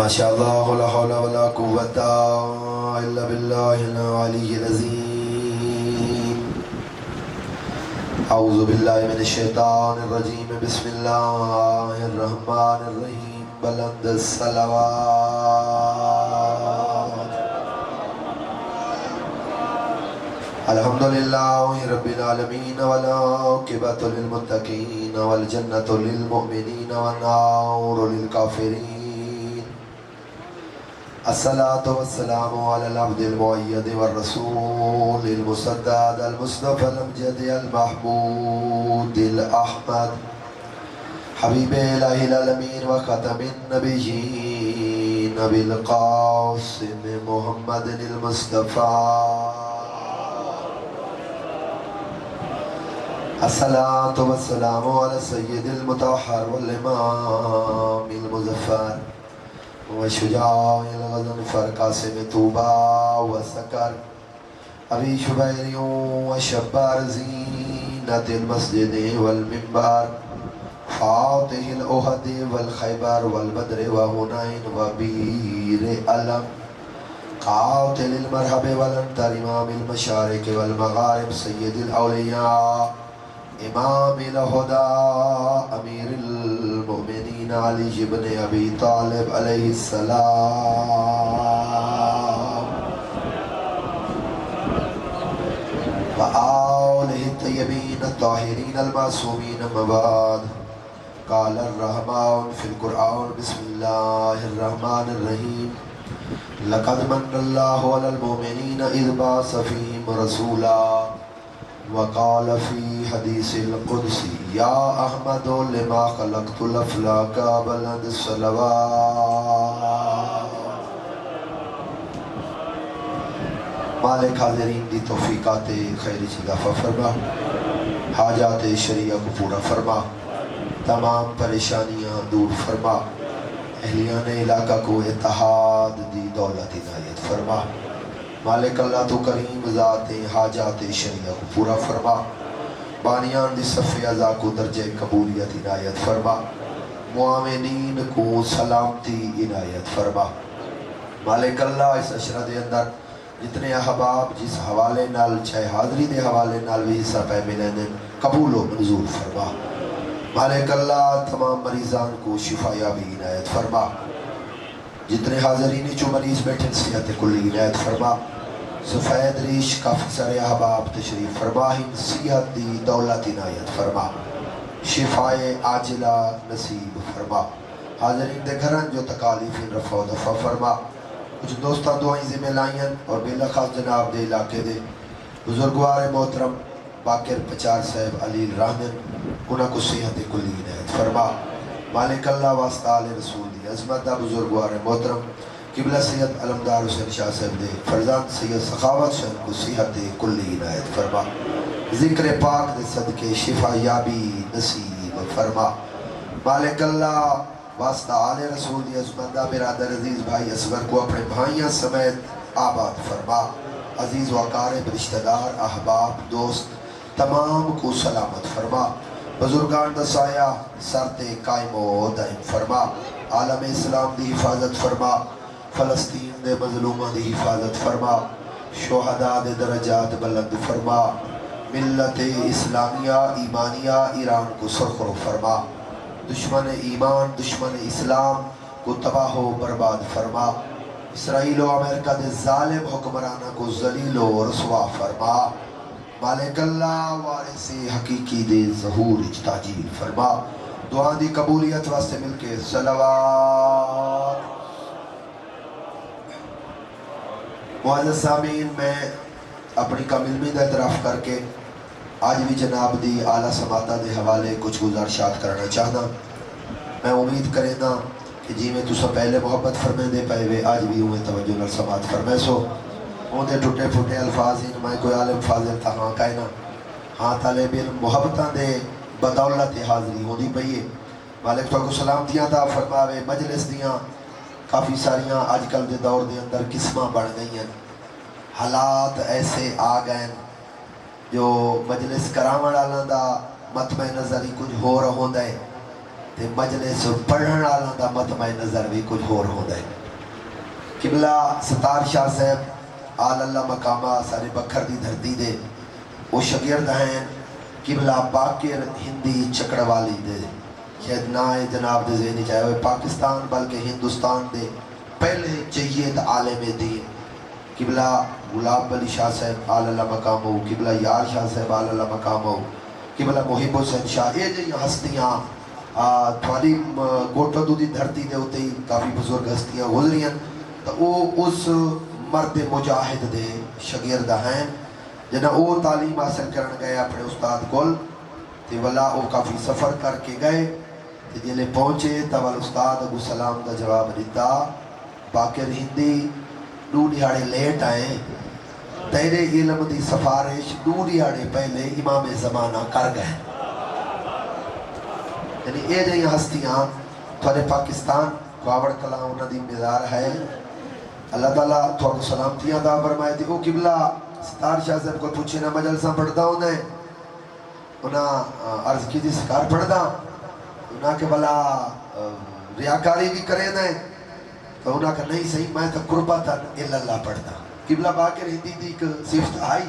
شاء الله لا حول ولا قوة إلا بالله العلي العظيم. أعوذ بالله من الشيطان الرجيم. بسم الله الرحمن الرحيم. بلند الصلوات. الحمد لله رب العالمين والعاقبة للمتقين والجنة للمؤمنين والنار للكافرين. الصلاة والسلام على العبد المؤيد والرسول المسدد المصطفى الأمجد المحمود الأحمد حبيب إله العالمين وختم النبيين بالقاسم محمد المصطفى. الصلاة والسلام على السيد المطهر والإمام المظفر وشجاع الغضنفر قاسم طوبى وسكر أبي شبير وشبار زينة المسجد والمنبر فاتح الأحد والخيبر والبدر وهنين وبير ألم قاتل المرحب والأنتر إمام المشارق والمغارب سيد الأولياء امام الہدا امیر المؤمنین علی بن ابی طالب علیہ السلام وآلہ الطیبین الطاہرین المعصومین. اما بعد قال الرحمن فی القرآن بسم اللہ الرحمن الرحیم. لقد من اللہ علی المؤمنین اذ بعث فیہم رسولا وقال في حديث القدسي يا أحمد لما خلقت الأفلاك بلند الصلوات. مالک حاضرین دی توفیقات خیر اضافہ فرما، حاجات شریعہ کو پورا فرما، تمام پریشانیاں دور فرما، اہلیان علاقہ کو اتحاد دی دولت عنایت فرما. مالک اللہ تو کریم ذات حاجات شریعہ کو پورا فرما، بانیان دی صف اعضاء کو درجہ قبولیت عنایت فرما، معاونین کو سلامتی عنایت فرما. مالک اللہ اس عشرہ دے اندر جتنے احباب جس حوالے نال چاہے حاضری دے حوالے نال بھی حصہ پہ ملے دیں قبول و منظور فرما. مالک اللہ تمام مریضان کو شفا یابی عنایت فرما. جتنے حاضرین جو مریض بیٹھے صحت کلی عنایت فرما. سفید ریش کافی سارے احباب تشریف فرماہم، صحت دی دولت عنایت فرما، شفائے عاجلہ نصیب فرما. حاضرین دے گھرن جو تکالیف رفع و دفع فرما. کچھ دوستان دعائیں ذمہ لائیں اور بلخاص جناب دے علاقے دے بزرگوار محترم باقر پچار صاحب علی الرحمن انہاں کو صحت کلی عنایت فرما. مالک اللہ واسطہ آل رسول دی عظمت دا بزرگوار محترم قبلہ سید علمدار حسین شاہ صاحب دے فرزان سید سخاوت شاہ کو صحت کلی عنایت فرما. ذکر پاک دے صدقے شفا یابی نصیب فرما. مالک اللہ واسطہ آل رسول دی عظمت دا برادر عزیز بھائی اصغر کو اپنے بھائیاں سمیت آباد فرما. عزیز و اقارب رشتہ دار احباب دوست تمام کو سلامت فرما. بزرگان دا سایہ سرتے قائم و دائم فرما. عالم اسلام دی حفاظت فرما. فلسطین دے مظلومہ دی حفاظت فرما. شہداء دے درجات بلند فرما. ملت اسلامیہ ایمانیہ ایران کو سرخرو فرما. دشمن ایمان دشمن اسلام کو تباہ و برباد فرما. اسرائیل و امریکہ دے ظالم حکمرانہ کو ذلیل و رسوا فرما. مالک اللہ وارث حقیقی دے ظہور اجتاجیل فرما. دعا دی قبولیت واسطے مل کے صلوات. معزز سامعین، میں اپنی کم علمی دا اعتراف کر کے آج بھی جناب دی اعلیٰ سماعتہ دے حوالے کچھ گزارشات کرنا چاہنا. میں امید کریں نا کہ جی میں تُسا پہلے محبت فرمے دے پائے وے آج بھی ہوئے توجہ نال سماعت فرمے سو. ہوں دے ٹوٹے پھوٹے الفاظ ہی میں کوئی عالم فاضل تھا ہاں کہنا ہاں طالب علم محبتاں دے بدولت حاضری ہوں دی پئیے. مالک تو کو سلامتیاں دا فرماوے. مجلس دیاں کافی ساریاں آج کل دے دور دے اندر قسمہ بڑھ گئی ہیں، حالات ایسے آ گئے جو مجلس کرامن والا دا مطمع نظری کچھ ہو رہا ہوندا ہے تے مجلس پڑھن والا دا مطمع نظر بھی کچھ ہور ہوندا ہے. قبلہ ستار شاہ صاحب آل اللہ مقامہ سارے بکھر دی دھرتی دے وہ شگرد ہیں. قبلہ باقر ہندی چکڑوالی دے شاید نہ جناب دے ذہنی چاہے ہوئے پاکستان بلکہ ہندوستان دے پہلے جید عالم دین. قبلہ غلام علی شاہ صاحب آل اللہ مقام ہو, قبلہ یار شاہ صاحب آل اللہ مقام ہو, قبلہ محب حسین شاہ. یہ جی ہستیاں تھوڑی گوٹا دو دی دھرتی دے ہوتے ہی کافی بزرگ ہستیاں گزری ہیں. تو وہ اس مرد مجاہد دے شگرد ہیں جنہ وہ تعلیم حاصل کرن گئے اپنے استاد کول. تے والا وہ کافی سفر کر کے گئے تے جلے پہنچے تو والا استاد ابو سلام دا جواب دیتا باقر ہندی 2 دہاڑے لیٹ آئے, تیرے علم دی سفارش 2 دہاڑے پہلے امام زمانہ کر گئے. یعنی یہ جہی ہستیاں تھوڑے پاکستان کھواوڑ کلاں انہاں دی مزار ہے. اللہ تعالیٰ تھوڑا سلامتیاں دا فرمائے تھی. وہ قبلہ ستار شاہ صاحب کو پوچھے نا مجلساں پڑھتا ہوں نے انہاں عرض کی تھی سکار پڑھتا انہاں کے بلا ریاکاری بھی کرے نے تو انہاں کا نہیں صحیح میں تو قربتا اللہ پڑھتا. قبلہ باقر ہندی دی ایک صفت آئی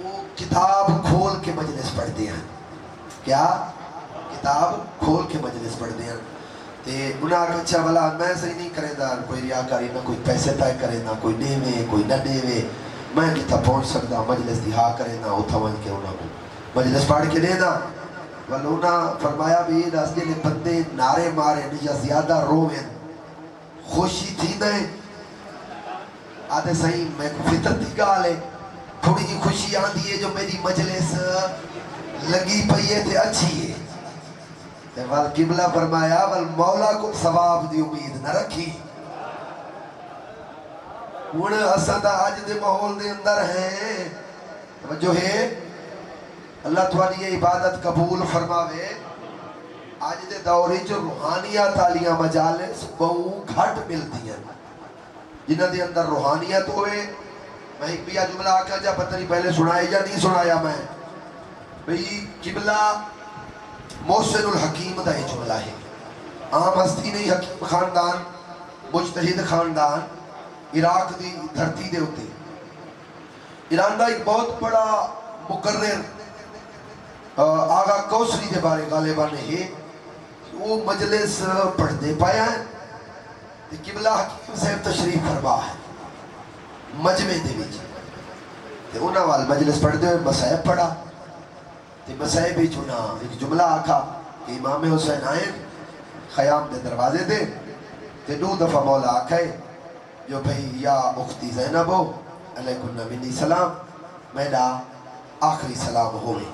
وہ کتاب کھول کے مجلس پڑھتے ہیں. کیا کتاب کھول کے مجلس پڑھتے ہیں. تے انہاں کا اچھا بلا میں صحیح نہیں کرے دا کوئی ریاکاری نہ کوئی پیسے طے کرے نہ کوئی دیوے کوئی نہ دیوے میں کتا پہنچ سکتا مجلس دی ہاں کرے نہ اتھا ون کے انہاں کو مجلس پڑھ کے دینا. ولونا فرمایا بھی دس جلے بندے نعرے مارے یا زیادہ رویں خوشی تھی نہیں آدھے صحیح میں کو فطرتی گالے تھوڑی جی خوشی آن دیئے جو میری مجلس لگی پئیے تھے اچھی ہے. وال قبلہ فرمایا وال مولا کو ثواب دی امید نہ رکھی. وہ اساں دا آج دے ماحول دے اندر ہیں جو ہے اللہ تھوڑی یہ عبادت قبول فرماوے. آج دے دوری جو روحانیات آلیاں مجالس بہو گھٹ ملتی ہیں جنہ دے اندر روحانیت ہوئے. میں ایک بیا جملہ آکھا جا پتہ نہیں پہلے سنائے یا نہیں سنایا میں بھئی قبلہ محسن الحکیم دا یہ جملہ ہے. عام ہستی نہیں, حکیم خاندان مجتہد خاندان عراق دی دھرتی دے ہوتے. ایران دا ایک بہت بڑا مقرر آغا کوسری دے بارے غالباً ہے وہ مجلس پڑھ دے پایا ہے. قبلہ حکیم صاحب تشریف فرما ہے مجمع دے وچ تے انہاں وال مجلس پڑھ دے ہوئے مسائب پڑھا تے مسائب بھی چنا ایک جملہ آکھا کہ امام حسین آئے خیام دے دروازے دے تے 2 دفعہ مولا آکھے جو بھئی یا اختی زینب ہو علیکم منی سلام میرا آخری سلام ہوئے.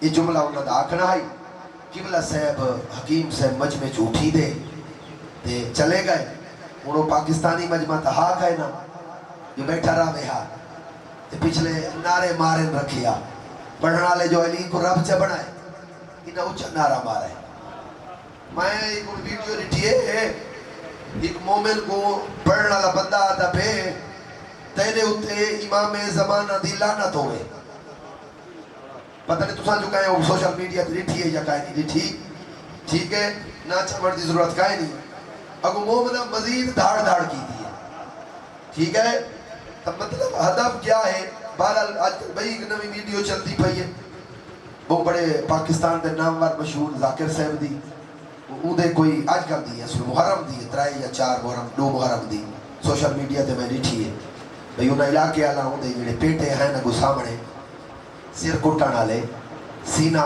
یہ جملہ انہوں نے آکھنا ہے. قبلہ صاحب حکیم صاحب مجمع چوٹھی دے تے چلے گئے. انہوں پاکستانی مجمع تحاق ہے نا جو بیٹھا رہا بہا تے پچھلے نعرے مارن رکھیا پڑھنا لے جو علی کو رب چا بنائے انہا اچھا نعرہ مارا ہے. میں ایک ویڈیو لٹھیے ایک مومن کو پڑھنا لا بندہ آتا پہ تیرے ہوتے امام زمانہ دی لعنت ہوئے. پتہ نہیں تساں جو کہیں وہ سوشل میڈیا تے لٹھی ہے یا کہیں نہیں لٹھی ٹھیک ہے نہ چمڑ دی ضرورت کہیں نہیں. اگو مومنہ مزید دھاڑ کی دی ہے ٹھیک ہے. تب مطلب ہدف کیا ہے. بہرحال آج کل بھئی ایک نوی ویڈیو چلتی پئی ہے وہ بڑے پاکستان دے نامور مشہور ذاکر صاحب دی وہ دے کوئی آج کل دی ہے محرم دی 3 یا 4 محرم 2 محرم دی سوشل میڈیا تے میں لٹھی ہے بھئی انہاں علاقے والا ہوں دے جڑے پیٹے ہیں نہ سامنے سر کٹن والے سینہ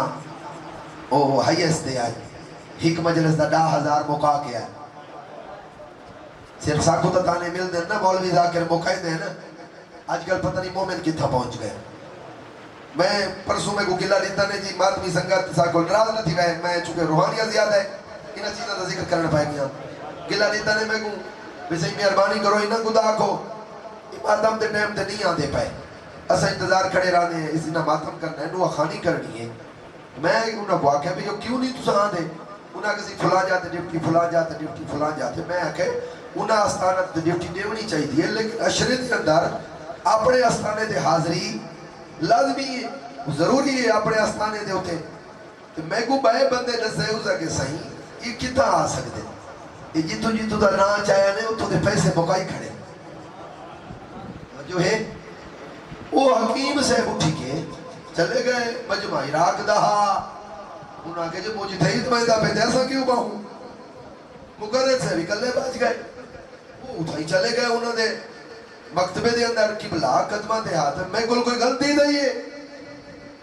او ہائیسٹ دے آج ایک مجلس دا 10,000 مکا کے آئے صرف ساکھو تا تانے مل دیں نا مولوی ذاکر مکائی دیں نا. آج کل پتہ نہیں مومن کتھا پہنچ گئے. میں پرسوں میں کو گلہ لیتا نے جی ماتمی سنگت ساکھو نراز نہ تھی میں چونکہ روحانیہ زیادہ ہے انہا چیزہ دا ذکر کرنا پائے گیا. گلہ لیتا نے میں کو بسے مہربانی کرو انہا کو داکھو ماتم دے ٹائم تے نہیں آدھے پائے اسا انتظار کھڑے رہنے ہیں اس انہا ماتم کرنا ہے نوہ خانی کرنی ہے. میں انہا کو آکھا بھی جو کیوں نہیں تسا آدھے انہا کسی پھلا جاتے ڈپٹی پھلا جاتے ڈپٹی پھلا جاتے. میں آکھے انہا استانت ڈپٹی دیونی چاہی دی ہے لیکن اشرے دے اندر اپنے استانے دے حاضری لازمی ہے ضروری ہے اپنے استانے دے ہوتے. تو میں کو بائے بندے نسے اسا کے صحیح یہ کتنا آ سکتے یہ جتو جتو دا نا چاہیا نے اتو دے پیسے مکائی کھڑے جو ہے وہ حکیم سے اٹھی کے چلے گئے مجمع عراق دہا انہاں کے جو مجھے تھیت میں دا پہ ایسا کیوں باہوں مقرر سے بھی کلے باج گئے وہ اٹھائی چلے گئے انہوں نے مکتبے دے اندر قبلہ قدمہ دے ہاتھ میں کوئی غلطی نہیں ہے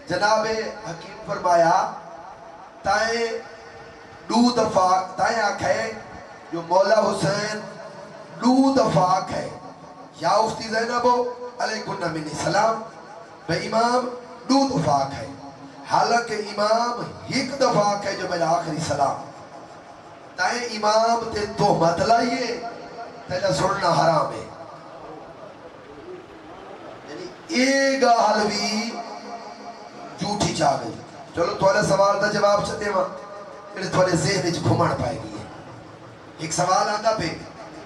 جناب حکیم فرمایا تائیں دو دفعہ تائیں آکھے جو مولا حسین دو دفعہ آکھے یا افتی زینبو علیکن منی سلام بے امام دو دفعہ آکھے حالانکہ امام ایک دفعہ آکھے جو میرا آخری سلام تائیں امام تے تہمت لائیے تیجا سننا حرام ہے یعنی ایک حلوی جھوٹی چاہ گئی چلو تھوڑے سوال دا جواب چلے ماں انہیں تھوڑے ذہن اچھ گھمڑ پائے گی ایک سوال آتا پہ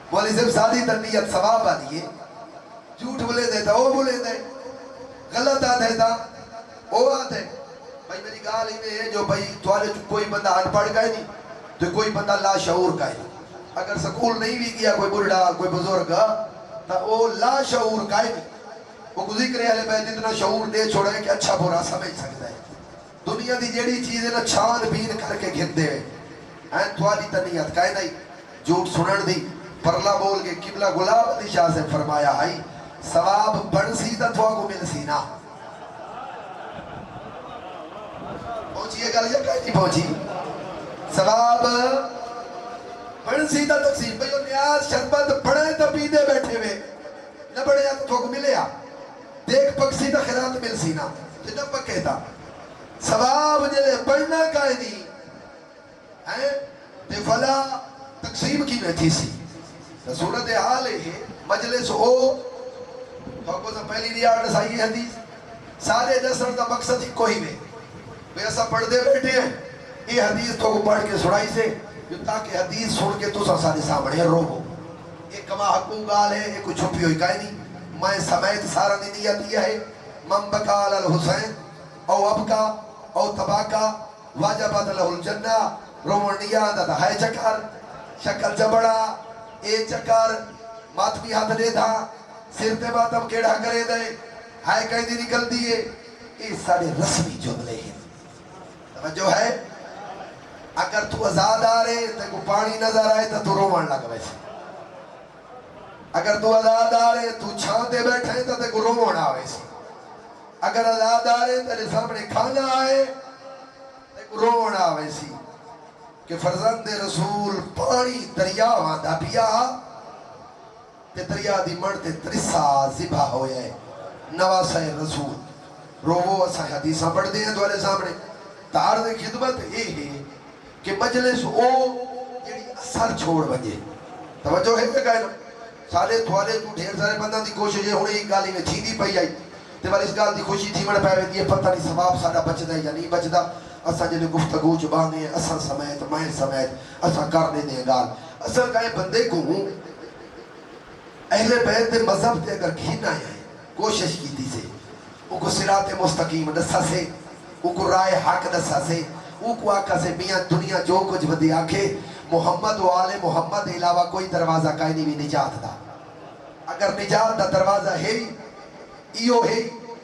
بولی صرف سادی تنیت ثواب آدھیے جھوٹ بولے دیتا وہ بولے دے غلط آ دیتا وہ آتے بھائی میری گال ہی میں ہے جو بھائی تھوڑے کوئی بندہ ان پڑھ گئے نہیں تو کوئی بندہ لا شعور کا ہے اگر سکول نہیں بھی کیا کوئی بڑھا کوئی بزرگ تو وہ لا شعور کا ہے وہ ذکر اہل بیت اتنا شعور دے چھوڑا ہے کہ اچھا برا سمجھ سکتا ہے دنیا دی جیڑی چیزیں نا چھان بین کر کے گھن دے این تھوڑی تنیت کہے نہیں جھوٹ سنن دی پرلا بول کے قبلہ گلاب علی شاہ سے فرمایا ہے ثواب بڑھ سی تا تھوڑا کو مل سی نا پہنچیے گل یا کہیں نہیں پہنچی ثواب بڑھ سی تا تقسیم بھئی وہ نیاز شربت بڑھے تا پیدے بیٹھے ہوئے نہ بڑھے یا تو تھوڑا کو ملے یا دیکھ پکسی تا خیرات مل سی نا جنہ پکے تا ثواب جلے پڑھنا کائے نہیں تے فلا تقسیم کی میں تھی سی صورت حال ہے مجلس ہو تو کو سے پہلی ریاڑ سائی حدیث سارے جسر دا مقصد ہی کوئی میں بے ایسا پڑھ دے بیٹھے ہیں یہ حدیث تو کو پڑھ کے سنائی سے جو تاکہ حدیث سن کے تو سارے سامنے رو ہو ایک کما حقوق آل ہے ایک چھپی ہوئی کائے نہیں میں سمیت سارا نیت یہ ہے من بکا علی الحسین او ابکا او تباکا واجبت لہ الجنہ رومنیا دا ہے چکر شکل جبڑا اے چکر ماتمی ہاتھ دے تھا سر تے باتم کیڑا کرے دے ہائے کہیں دی نکل دیئے یہ سارے رسمی جملے ہیں توجہ ہے اگر تو آزاد آ رہے تے کو پانی نظر آئے تو رومن لگ ویسے اگر تو آزاد آ رہے تو چھان دے بیٹھے تو کو رومن آ ویسے اگر آزاد آ رہے تیرے سامنے کھانا آئے تو رومن آ ویسی کہ فرزند رسول پانی دریا واندا پیا تے دریا دی مرتے ترسا زبا ہویا ہے نواسہ رسول روو اسا حدیثاں پڑھ دے ہیں دوارے سامنے تارد خدمت یہ ہے کہ مجلس او جیڑی اثر چھوڑ بنجے توجہ ہے کہ کہنا سالے تھوالے تو ڈھیر سارے بندہ دی کوشش ہے ہونے ایک گالی میں تھی دی پئی آئی تے والی اس گال دی خوشی تھی مڑ پائے دی پتہ نہیں ثواب سارا بچدا یا نہیں بچدا اسا جلے گفتگو چبانے اسا سمیت میں سمیت اسا کر دے دیں گال اسا کہیں بندے کو اہل بیت دے مذہب تے اگر گھینا ہے کوشش کی تھی سے ان کو صراط مستقیم دسا سے ان کو رائے حق دسا سے ان کو آقا سے میاں دنیا جو کچھ بدی آکھے محمد و آل محمد علاوہ کوئی دروازہ کائیں نہیں بھی نجات دا اگر نجات دا دروازہ ہے ایو ہے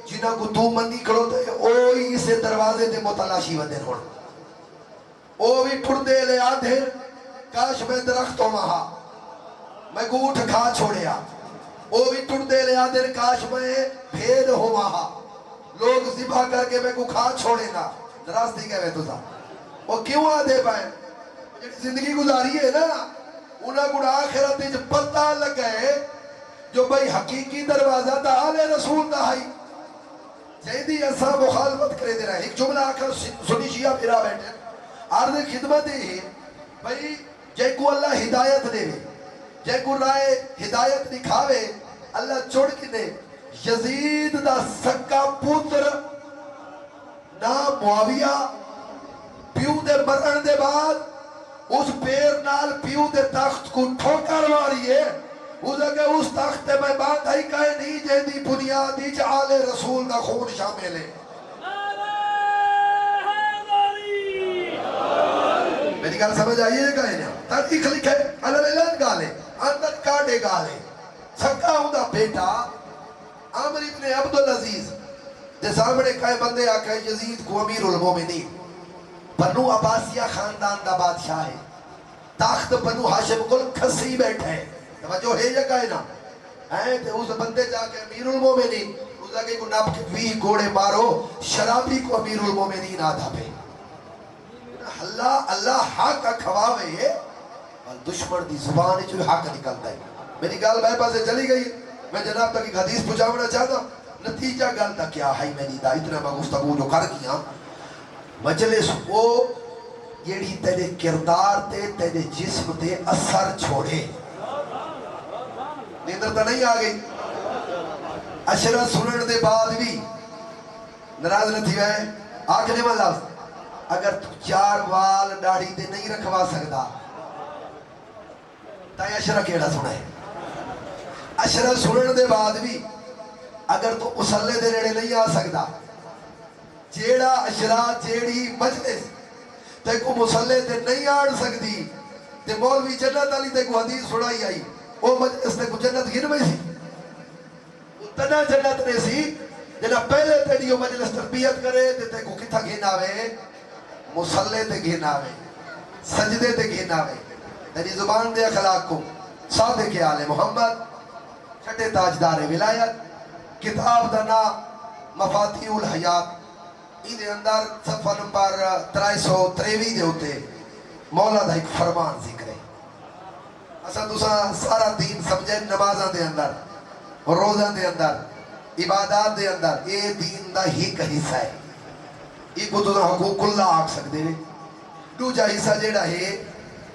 جنہ کو تو منی کھڑو تے اوہی اسے دروازے دے متلاشی ودے ہون او بھی پھڑ دے لے آدھے کاش میں درختوں مہا میں گوٹھ کھا چھوڑیا او بھی ٹوٹ دے لے آدھے کاش میں بھید ہو وہاں لوگ ذبح کر کے میں کو کھا چھوڑے نا دراز دی گئے تو سا وہ کیوں آدھے پائیں زندگی گزاری ہے نا انہاں کو آخرت جو پتہ لگ گئے جو بھئی حقیقی دروازہ دا آل رسول دا ہائی جیدی ایسا مخالفت کرے دے رہا ہے ایک جملہ آخر سنی شیعہ پھرا بیٹھے عرض خدمت ہے بھئی جے کو اللہ ہدایت دے جے کو رائے ہدایت دکھاوے اللہ چھوڑ کے دے یزید دا سکا پوتر نا معاویہ پیو دے مرن دے بعد اس پیر نال پیو دے تخت کو ٹھوکر ماری ہے اس تخت میں بات آئی کہے نہیں جے دی بنیادی آل رسول دا خون شامل ہے میری میری گل سمجھ آئیے کہیں نا تاریخ لکھے اللہ گالے اندر کاٹے گالے سکا ہوں دا بیٹا عامر ابن عبدالعزیز دے سامنے کئی بندے آکے یزید کو امیر المومنین بنو عباسیہ خاندان دا بادشاہ ہے تاخت بنو ہاشم کل کھسی بیٹھے توجہ ہے یہ کہنا ہے تے اس بندے جا کے امیر المومنین اس آگے کو ناب کے بھی گوڑے مارو شرابی کو امیر المومنین آدھا پہ اللہ حق کھواوے اور دشمن دی زبان جو حق نکلتا ہے میری گال بھائی پاسے چلی گئی میں جناب تک ایک حدیث پہنچانا چاہتا نتیجہ گل تک کیا ہے میں نہیں دا اتنا میں گفتگو جو کر گیا مجلس کو یہی تیرے کردار تے تیرے جسم تے اثر چھوڑے نیندر تا نہیں آگئی اشرا سنن دے بعد بھی نراز نہ تھی وے آکھنے میں لفظ اگر تو 4 وال ڈاڑی دے نہیں رکھوا سکتا تائیں اشرا کیڑا سنا ہے اشرا سنن دے بعد بھی اگر تو مسلے دے نیڑے نہیں آ سکتا جیڑا اشرا جیڑی مجلس تے کو مسلے تے نہیں آڑ سکتی تے مولوی جنت علی تے کو حدیث سنائی آئی وہ مجلس تے کو جنت گھن میں سی اتنا جنت نے سی جنا پہلے تے دیو مجلس تربیت کرے تے کو کتھا گھن آوے مسلے تے گھن آوے سجدے تے گھن آوے تیری زبان دے اخلاق کو صادق آل محمد چھٹے تاجدار ولایت کتاب دا نام مفاتیح الحیات دے اندر صفحہ نمبر 323 دے ہوتے مولا دا ایک فرمان ذکر ہے اسا دوسرا سارا دین سمجھے نمازاں دے اندر روزاں دے اندر عبادات دے اندر اے دین دا ہی کا حصہ ہے یہ کو تو حقوق اللہ آکھ سکتے ہیں دوجا حصہ جیڑا ہے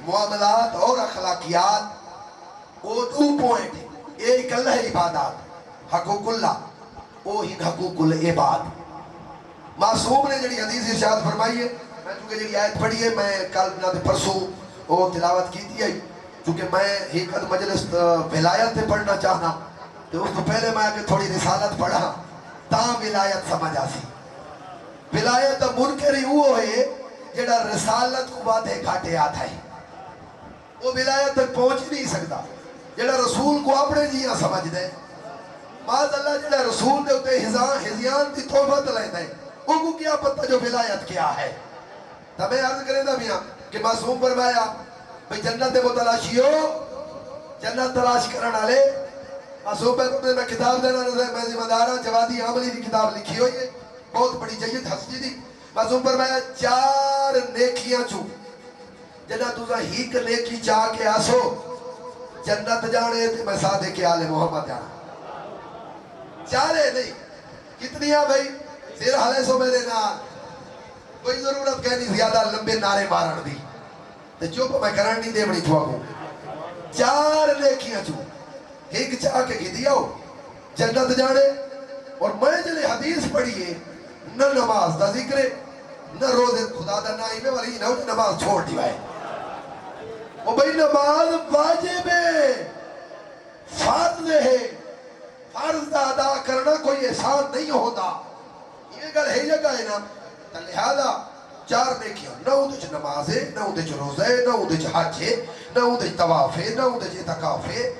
معاملات اور اخلاقیات وہ 2 پوائنٹ ہے ایک اللہ عبادات حقوق اللہ وہ ہی حقوق العباد معصوم نے جڑی حدیث ارشاد فرمائی ہے میں چونکہ جڑی آیت پڑھی ہے میں کل نہ پرسوں وہ تلاوت کی تھی چونکہ میں ایک مجلس ولایت پہ پڑھنا چاہنا تو اس کو پہلے میں آگے تھوڑی رسالت پڑھا تا ولایت سمجھ آسی ولایت منکری وہ ہے جڑا رسالت کو باتیں گھاٹے آتا ہے وہ ولایت تک پہنچ نہیں سکتا جڑا رسول کو اپنے جیاں سمجھ دے معاذ اللہ جڑا رسول دے ہوتے ہزیان دی توبت لیتا ہے وہ کو کیا پتہ جو ولایت کیا ہے تب میں عرض کریں دا بیاں کہ معصوم فرمایا بھئی جنت متلاشی ہو جنت تلاش کرنا لے معصوم پر میں کتاب دینا نظر میں ذمہ دارہ جوادی عاملی دی کتاب لکھی ہوئی ہے بہت بڑی جید ہستی دی معصوم فرمایا 4 نیکیاں چو جنہ توزہ ہی کا نیکی چاہ کے آسو جنت جانے تھے میں صادق آل محمد جانا چارے نہیں کتنی ہیں بھئی سیر حالے سو میرے نال کوئی ضرورت کہنی زیادہ لمبے نعرے مارن دی تو چوپ میں کرن نہیں دے بڑی تھوا کو 4 نیکیاں چو ایک چاہ کے گھی دیا ہو جنت جانے اور میں جلے حدیث پڑھئے نہ نماز دا ذکر نہ روزے خدا دا نائمے والی نہ نماز چھوڑ دیوائے وہ بھئی نماز واجب ہے فرض ہے فرض دا ادا کرنا کوئی احسان نہیں ہوتا یہ گل ہے جگہ ہے نا لہذا 4 نیکیاں نہ اودے چ نماز ہے نہ اودے چ روزہ ہے نہ اودے چ حج ہے نہ اودے چ طواف ہے نہ اودے چ اعتکاف ہے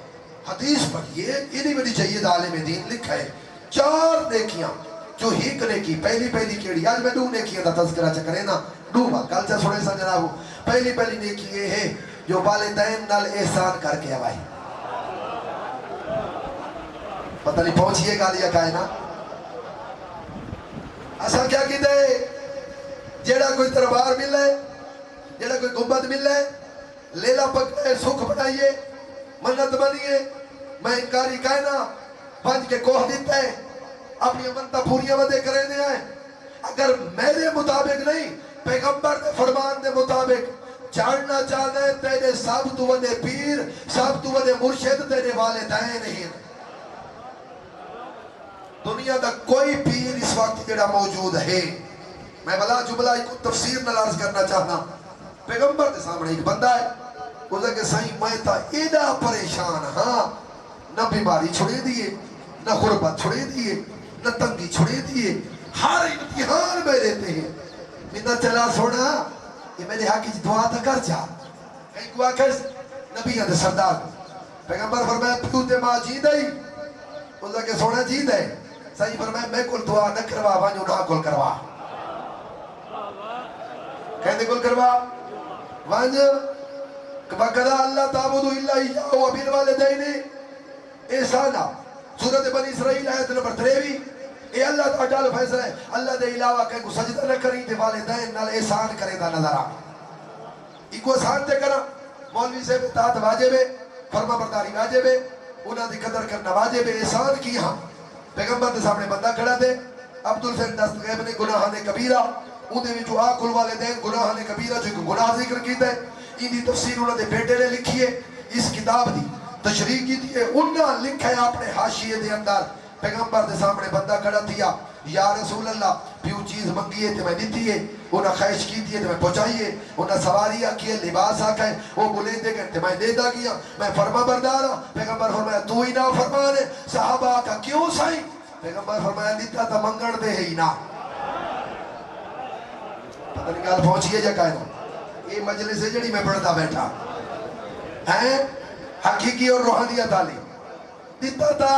حدیث پڑھیے انہی بڑی جید عالم دین لکھا ہے 4 نیکیاں جو ہی کرے کی پہلی کیڑی آج میں 2 نیکیاں دا تذکرہ چکرے نا 2 بات کل سے سنے سا جنابو پہلی نیکی یہ ہے جو والدین نال احسان کر کے آوائی پتہ نہیں پہنچیے گا لیا کہے نا ایسا کیا کی دے جیڑا کوئی دربار مل ہے جیڑا کوئی گنبد مل ہے لیلا پکڑے سکھ بنائیے منت بنیے میں انکاری کہنا بنج کے کوہ دیتا ہے اپنی منتہ پوریاں ودے کرے دے آئے اگر میرے مطابق نہیں پیغمبر دے فرمان دے مطابق جاننا چاہتے ہیں تیرے ثابت ودے پیر ثابت ودے مرشد تیرے والدین نہیں دنیا دا کوئی پیر اس وقت جڑا موجود ہے میں بلا جملہ ایک تفسیر نلاز کرنا چاہنا پیغمبر دے سامنے ایک بندہ ہے اسے کہ صحیح میں تا ایڈا پریشان ہاں نہ بیماری چھوڑے دیئے نہ غربت چھوڑے دیئے نہ تنگی چھوڑے دیئے ہر امتحان میں رہتے ہیں نہ چلا سونا یہ میرے حق کی دعا تھا کر جا کہیں کو آکھس نبیان دے سردار پیغمبر فرمایا پیو تے ماں جی دائی اللہ کے سونا جی دے صحیح فرمایا میں کل دعا نہ کروا وانجو نہ کل کروا کہنے کل کروا وانجو وَقَدَا اللہ تعبدو اللہ ایاہو وَبِالْوَالِدَيْنِ احسانا سورت بنی اسرائیل آیت نمبر 23 اے اللہ تعالیٰ فیصلہ ہے اللہ دے علاوہ کہیں کو سجدہ نہ کریں تے والدین نال احسان کرے دا نظر آ ایک احسان تے کرا مولوی سے اطاعت واجب ہے فرما برداری واجب ہے انہاں دی قدر کرنا واجب ہے احسان کی ہاں پیغمبر دے سامنے بندہ کھڑا دے عبدالفین دستغیب نے گناہاں کبیرہ اندے وچوں آکل والدین گناہاں کبیرہ جو گناہ ذکر کیتا ہے ان دی تفسیر انہوں نے بیٹے نے لکھی ہے اس کتاب دی تشریح کی تھی ہے انہوں نے لکھا ہے اپنے حاشیے دے اندر پیغمبر دے سامنے بندہ کھڑا تھیا یا رسول اللہ پیو چیز منگی ہے تے میں دیتی ہے انہاں خواہش کی تھی ہے تے میں پہنچائیے انہاں سواری آکی ہے لباس آکا ہے وہ بولے دے گئے تے میں دے دا گیا میں فرما بردار ہوں پیغمبر فرمایا تو ہی نہ فرمان ہے صحابہ آکا کیوں سائیں پیغمبر فرمایا لیتا تا منگڑ دے ہی نہ پتہ نہیں گال پہنچیے جا کہنا یہ مجلس ہے جڑی میں پڑھتا بیٹھا ہیں حقیقی اور روحانیہ تعلیم دیتا تھا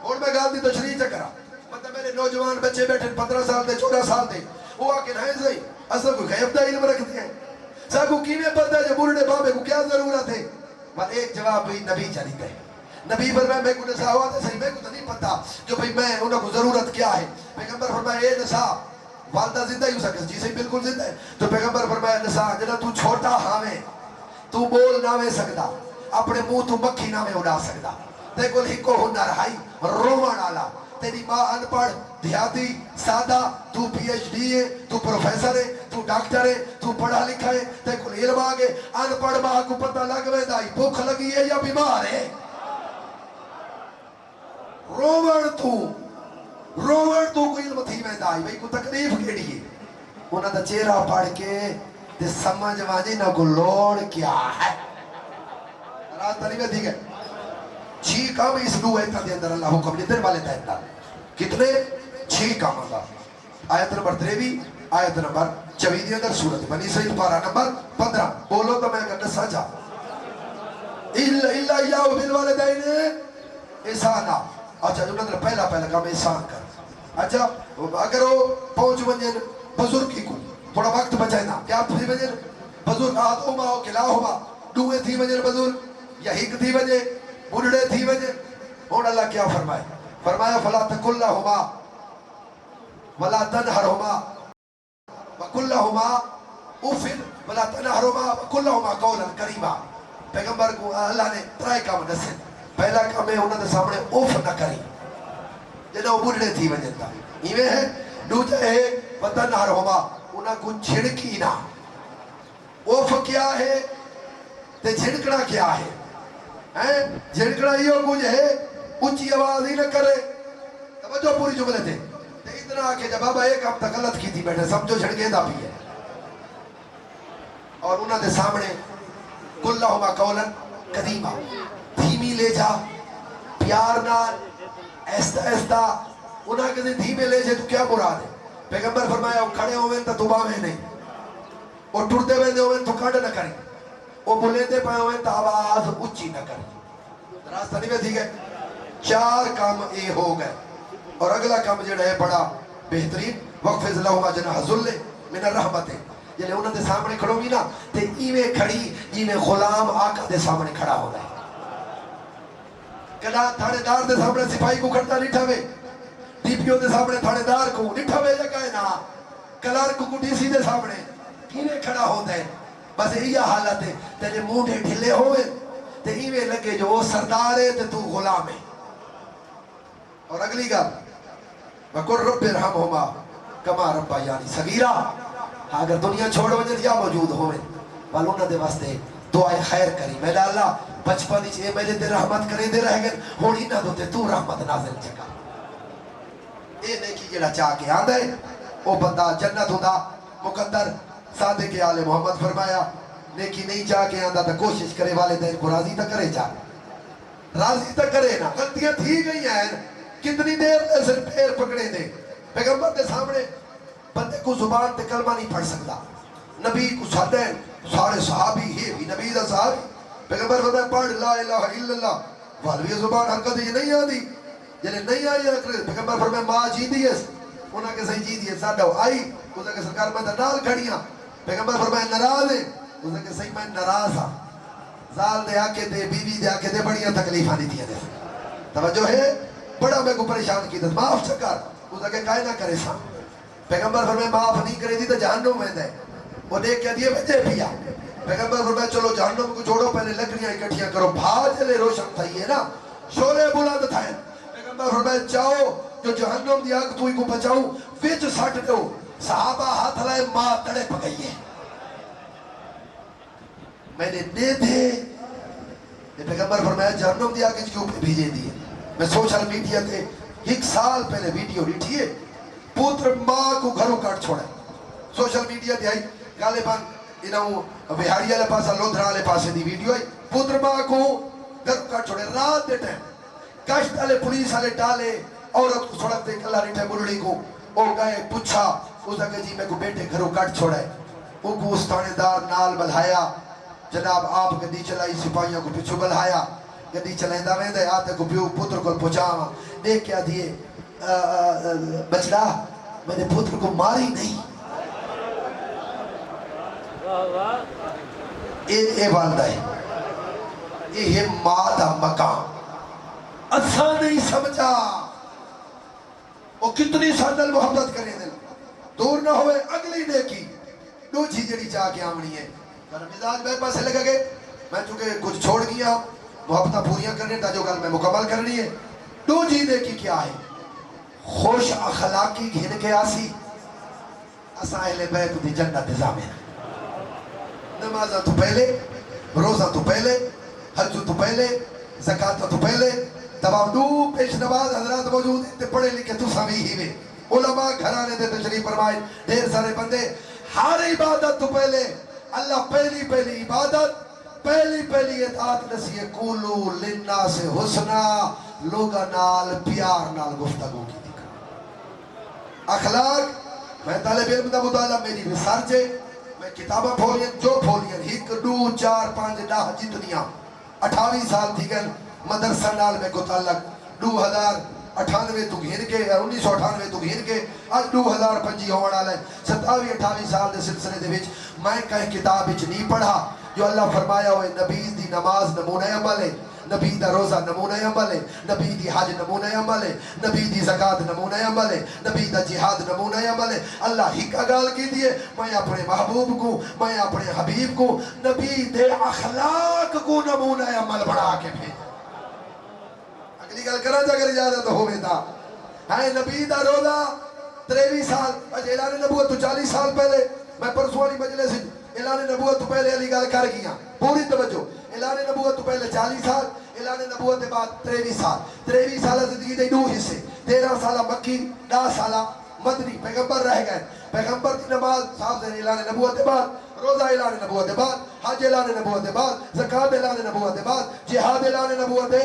اور میں گال دی تشریح چکرا مطلب میرے نوجوان بچے بیٹھے 15 سال دے 14 سال دے وہ آکے نائیں صحیح اصلا کوئی غیب دا علم رکھتے ہیں ساکو کینے پتہ ہے جو بوڑھنے بابے کو کیا ضرورت ہے بل ایک جواب بھی نبی چلی گئے نبی فرمائے میں کو نسا ہوا تھا صحیح میں کو تو نہیں پتہ جو بھئی میں انہوں کو ضرورت کیا ہے پیغمبر فرمائے اے نسا والدہ زندہ ہی ہو سکتا جی سے بالکل زندہ ہے تو پیغمبر فرمایا نسا جنہ تو چھوٹا ہاویں تو بول نہ وے سکتا اپنے منہ تو مکھی نہ میں اڑا سکتا تے کل ہکو ہنر ہائی روان آلا تیری ماں ان پڑھ دیہاتی سادہ تو پی ایچ ڈی ہے تو پروفیسر ہے تو ڈاکٹر ہے تو پڑھا لکھا ہے تے کل علم آگے ان پڑھ ماں کو پتہ لگوے دائی بھوک لگی ہے یا بیمار ہے روان تو کوئی علم تھی میں دائی بھئی کو تکلیف کیڑی ہے انہاں دا چہرہ پڑھ کے تے سمجھ واجی نہ کو لوڑ کیا ہے راز تلیمہ تھی گئے 6 کام اس لو ایتا دے اندر اللہ حکم دیتے والے تحتا کتنے 6 کام اللہ آیت نمبر 23 آیت نمبر 24 دے اندر سورت بنی اسرائیل پارا نمبر 15 بولو تو میں اگر نسا جا اللہ ایاہو بالوالدین احسانا اچھا جو اندر پہلا کام احسان کر اچھا اگر وہ پہنچ ونجن بزرگ کی کو تھوڑا وقت بچائے نا کیا تھی ونجن بزرگ آت ہو ماں کلا ہو ماں دوئے تھی ونجن بزرگ یا ہک تھی ونجن بڑھڑے تھی ونجن اور اللہ کیا فرمائے فرمایا فلا تکل لہما ولا تنہرہما وکل لہما اوفن ولا تنہرہما وکل لہما قولا کریما پیغمبر کو اللہ نے 3 کام دسے پہلا کام ہے انہوں نے سامنے اوف نہ کری جنہوں بڑھڑے تھی ونجن دا ایویں ہے دوجہ ہے وتنہرہما انہوں کو جھڑکی نہ اوف کیا ہے تے جھڑکنا کیا ہے جھڑکنا یہ کچھ ہے اونچی آواز ہی نہ کرے توجہ پوری جملے تھے تے اتنا آکے جب بابا ایک ہفتہ غلط کی تھی بیٹھے سمجھو جھڑکے دا بھی ہے اور انہوں نے سامنے کل لہما قولا قدیمہ دھیمی لے جا پیار نال ایستا ایستا انہوں نے دھیمے لے جے تو کیا مراد ہے پیغمبر فرمایا وہ کھڑے ہوئے تو باویں نہیں وہ ٹرتے ہوئے ہوئے تو کھڑ نہ کریں وہ بلیندے پائے ہوئے تو آواز اچھی نہ کریں راستہ نہیں میں تھی گئے 4 کام اے ہو گئے اور اگلا کام جڑا ہے بڑا بہترین وقفز لہما جناح ذل من الرحمت یعنی انہوں نے سامنے کھڑو گی نا تے ایویں کھڑی جیویں غلام آقا دے سامنے کھڑا ہو گئے کلا تھانے دار دے سامنے سپاہی کو کھڑتا نہیں ٹھوے ڈی پی او دے سامنے تھانے دار کو نہیں ٹھوے جگہ ہے نا کلارک کو ڈی سی دے سامنے کیویں کھڑا ہوتا ہے بس یہی حالت ہے تیرے مونڈے ڈھلے ہوئے تے ایویں لگے جو وہ سردار ہے تے تو غلام ہے اور اگلی گل وَقُلْ رَبِّ ارْحَمْهُمَا كَمَا رَبَّيَانِي صَغِيرًا اگر دنیا چھوڑ وجہ یا موجود ہوئے والوں نے دے واسطے دعائے خیر کری میرا اللہ بچپن ہی چھے میرے دے رحمت کرے دے رہ گئے ہونی نہ دوتے تو رحمت نازل چکا اے نیکی جڑا چاہ کے آن دے او بندہ جنت ہوتا مقدر صادق آل محمد فرمایا نیکی نہیں چاہ کے آن دا تا کوشش کرے والے دین کو راضی تا کرے چاہ راضی تا کرے نا غلطیاں تھی گئی ہیں کتنی دیر ایسے پیر پکڑے دے پیغمبر دے سامنے بندے کو زبان تے کلمہ نہیں پڑھ سکتا نبی کو سادے سارے صحابی ہی بھی نبی دا صحابی پیغمبر فرمایا پڑھ لا الہ الا اللہ والوی زبان حرکت یہ نہیں آدھی جنہیں نہیں آئی پیغمبر فرمایا ماں جی دیئے انہاں کے صحیح جی دیئے سادہ آئی اسے کہ سرکار میں نال کھڑیاں پیغمبر فرمایا ناراض ہے اسے کہ صحیح میں ناراض ہاں زال دے آکے دے بیوی دے آکے دے بڑیاں تکلیفاں نہیں دیا دے توجہ ہے بڑا میں کو پریشان کی دے معاف چکر اسے کہ کائے نہ کرے ساں پیغمبر فرمایا معاف نہیں کرے دی تو جہنم میں دے وہ دیکھ کے دیئے وجہ پیا پیغمبر فرمایا چلو جہنم کو چھوڑو پہلے لکڑیاں اکٹھیاں کرو بھاجلے روشن تھا یہ نا شولے بلند تھا پیغمبر فرمایا چاہو جو جہنم دی آگ توئی کو بچاؤں وچ سٹ دو صحابہ ہاتھ لائے ماں تڑے پکئی ہے میں نے دے دے پیغمبر فرمایا جہنم دی آگ کیوں پہ بھیجے دیئے میں سوشل میڈیا تے 1 سال پہلے ویڈیو ریٹھی ہے پوتر ماں کو گھروں کاٹ چھوڑا سوشل میڈیا تے آئی غالباً انہوں بہاڑی والے پاسا لودھرا والے پاسے دی ویڈیو آئی پوتر ماں کو گھروں کاٹ چھوڑے رات دے ٹائم کشت والے پولیس والے ٹالے عورت کو سڑک دے کلا ریٹھے بلڑی کو او گئے پوچھا اس کہ جی میں کو بیٹے گھروں کاٹ چھوڑا ہے وہ کو اس تانے دار نال بلھایا جناب آپ گڈی چلائی سپاہیوں کو پیچھو بلھایا گڈی چلائیں دا ویندے آتے کو پیو پتر کو پہنچاواں دیکھ کیا دیئے بچڑا میں نے پتر کو ماری نہیں اے والدہ ہے یہ مادہ مقام اچھا نہیں سمجھا وہ کتنی سادل محبت کریں دل دور نہ ہوئے اگلی نیکی دو جی جڑی چاہ کے آمنی ہے میرا مزاج میرے پاس لگا گئے میں چونکہ کچھ چھوڑ گیا محبتہ پوریاں کرنے تا جو گل میں مکمل کرنی ہے دو جی نیکی کیا ہے خوش اخلاقی گھن کے آسی اسا اہل بیت دی جنت زامن نمازہ تو پہلے روزہ تو پہلے حج تو پہلے زکاة تو پہلے تمام دو پیش نماز حضرات موجود ہیں تے پڑھے لکھے تو سمی ہی میں علماء گھرانے دے تشریف فرمائے ڈھیر سارے بندے ہر عبادت تو پہلے اللہ پہلی عبادت پہلی اطاعت نسی قولو للناس حسنا لوگا نال پیار نال گفتگو کی دکھا اخلاق میں طالب علم دا مطالعہ میری ریسرچ ہے میں کتابہ پھولیں جو پھولیں 1 2 4 5 10 جتنیاں 28 سال تھی گئے مدرسہ نال میں کو تعلق 2098 تو گھن کے 1998 تو گھن کے آج 2025 ہونا لے 27-28 سال دے سلسلے دے وچ میں کہیں کتاب وچ نہیں پڑھا جو اللہ فرمایا ہوئے نبی دی نماز نمونہ عمل ہے نبی دا روزہ نمونہ عمل ہے نبی دی حج نمونہ عمل ہے نبی دی زکاة نمونہ عمل ہے نبی دا جہاد نمونہ عمل ہے اللہ ہی کا گال کی دیئے میں اپنے محبوب کو میں اپنے حبیب کو نبی دے اخلاق کو نمونہ عمل بڑھا کے پھر اگلی گل کرا جا کر اجازت ہوئے تھا ہے نبی دا روزہ 23 سال اعلان نبوت تو 40 سال پہلے میں پرسوں والی مجلس اعلان نبوت تو پہلے علی گل کر گیا پوری توجہ اعلان نبوت تو پہلے 40 سال اعلان نبوت کے بعد 23 سال زندگی دے 2 حصے 13 سالہ مکی 10 سالہ مدنی پیغمبر رہ گئے پیغمبر کی نماز صاحب سے اعلان نبوت کے بعد روزہ اعلان نبوت کے بعد حج اعلان نبوت کے بعد زکاة اعلان نبوت کے بعد جہاد اعلان نبوت کے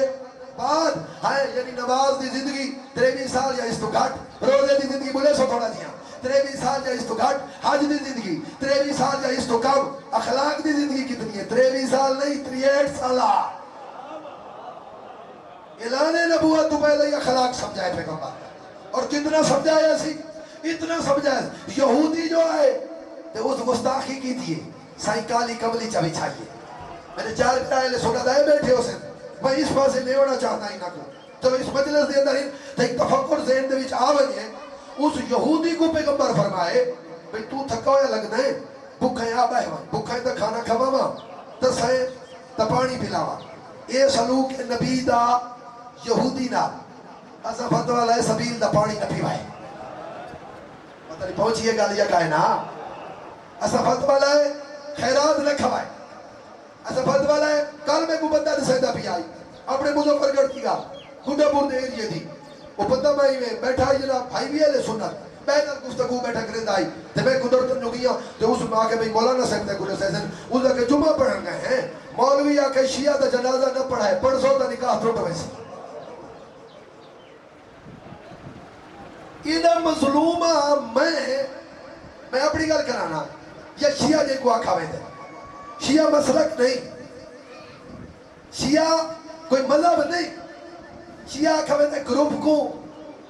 بعد ہے یعنی نماز دی زندگی 23 سال یا اس تو گھٹ روزے دی زندگی بولے سو تھوڑا دیا 23 سال یا اس تو گھٹ حج دی زندگی 23 سال یا اس تو کم اخلاق دی زندگی کتنی ہے 23 سال نہیں 63 سالہ اعلان نبوت تو پہلے یہ اخلاق سمجھائے پیغمبر اور کتنا سمجھایا سی اتنا سمجھایا یہودی جو آئے تو اس گستاخی کی تھی سائیں کالی کملی چاہی چاہیے میں نے 4 پہلے سونا دائے بیٹھے ہو سے میں اس پاسے نہیں ہونا چاہتا ہی نہ کو تو اس مجلس دے اندر تو ایک تفکر ذہن دے وچ آوئی ہے اس یہودی کو پیغمبر فرمائے بھئی تو تھکا ہویا لگنا ہے بھکھیں آبا ہے بھکھیں تا کھانا کھواما تا سائیں تا پانی پلاوا اے سلوک نبی دا یہودی نا اسا فتوہ لائے سبیل دا پانی نہ پیوائے پتہ نہیں پہنچیے گا لیا کہے نا اسا فتوہ لائے خیرات نہ کھوائے اسا فتوہ لائے کل میں کو بندہ نسیدہ بھی آئی اپنے مظفر گڑھ کی گا خودہ پور دے ایریے تھی وہ بندہ میں بیٹھا ہی جناب بھائی بھی ہے لے سنت بیٹھا گفتگو بیٹھا کرے دائی تے میں قدرتن جو گیا تے اس میں آکے بھئی مولانا صاحب تے کلے سیزن اس آکے جمعہ پڑھن گئے ہیں مولوی آکے شیعہ تا جنازہ نہ پڑھائے پڑھ سو تا نکاح تروٹ ویسی انہا مظلومہ میں اپنی گل کرانا یا شیعہ جے کو آکھا ویندے شیعہ مسلک نہیں شیعہ کوئی مذہب نہیں شیعہ آکھا ویندے گروپ کو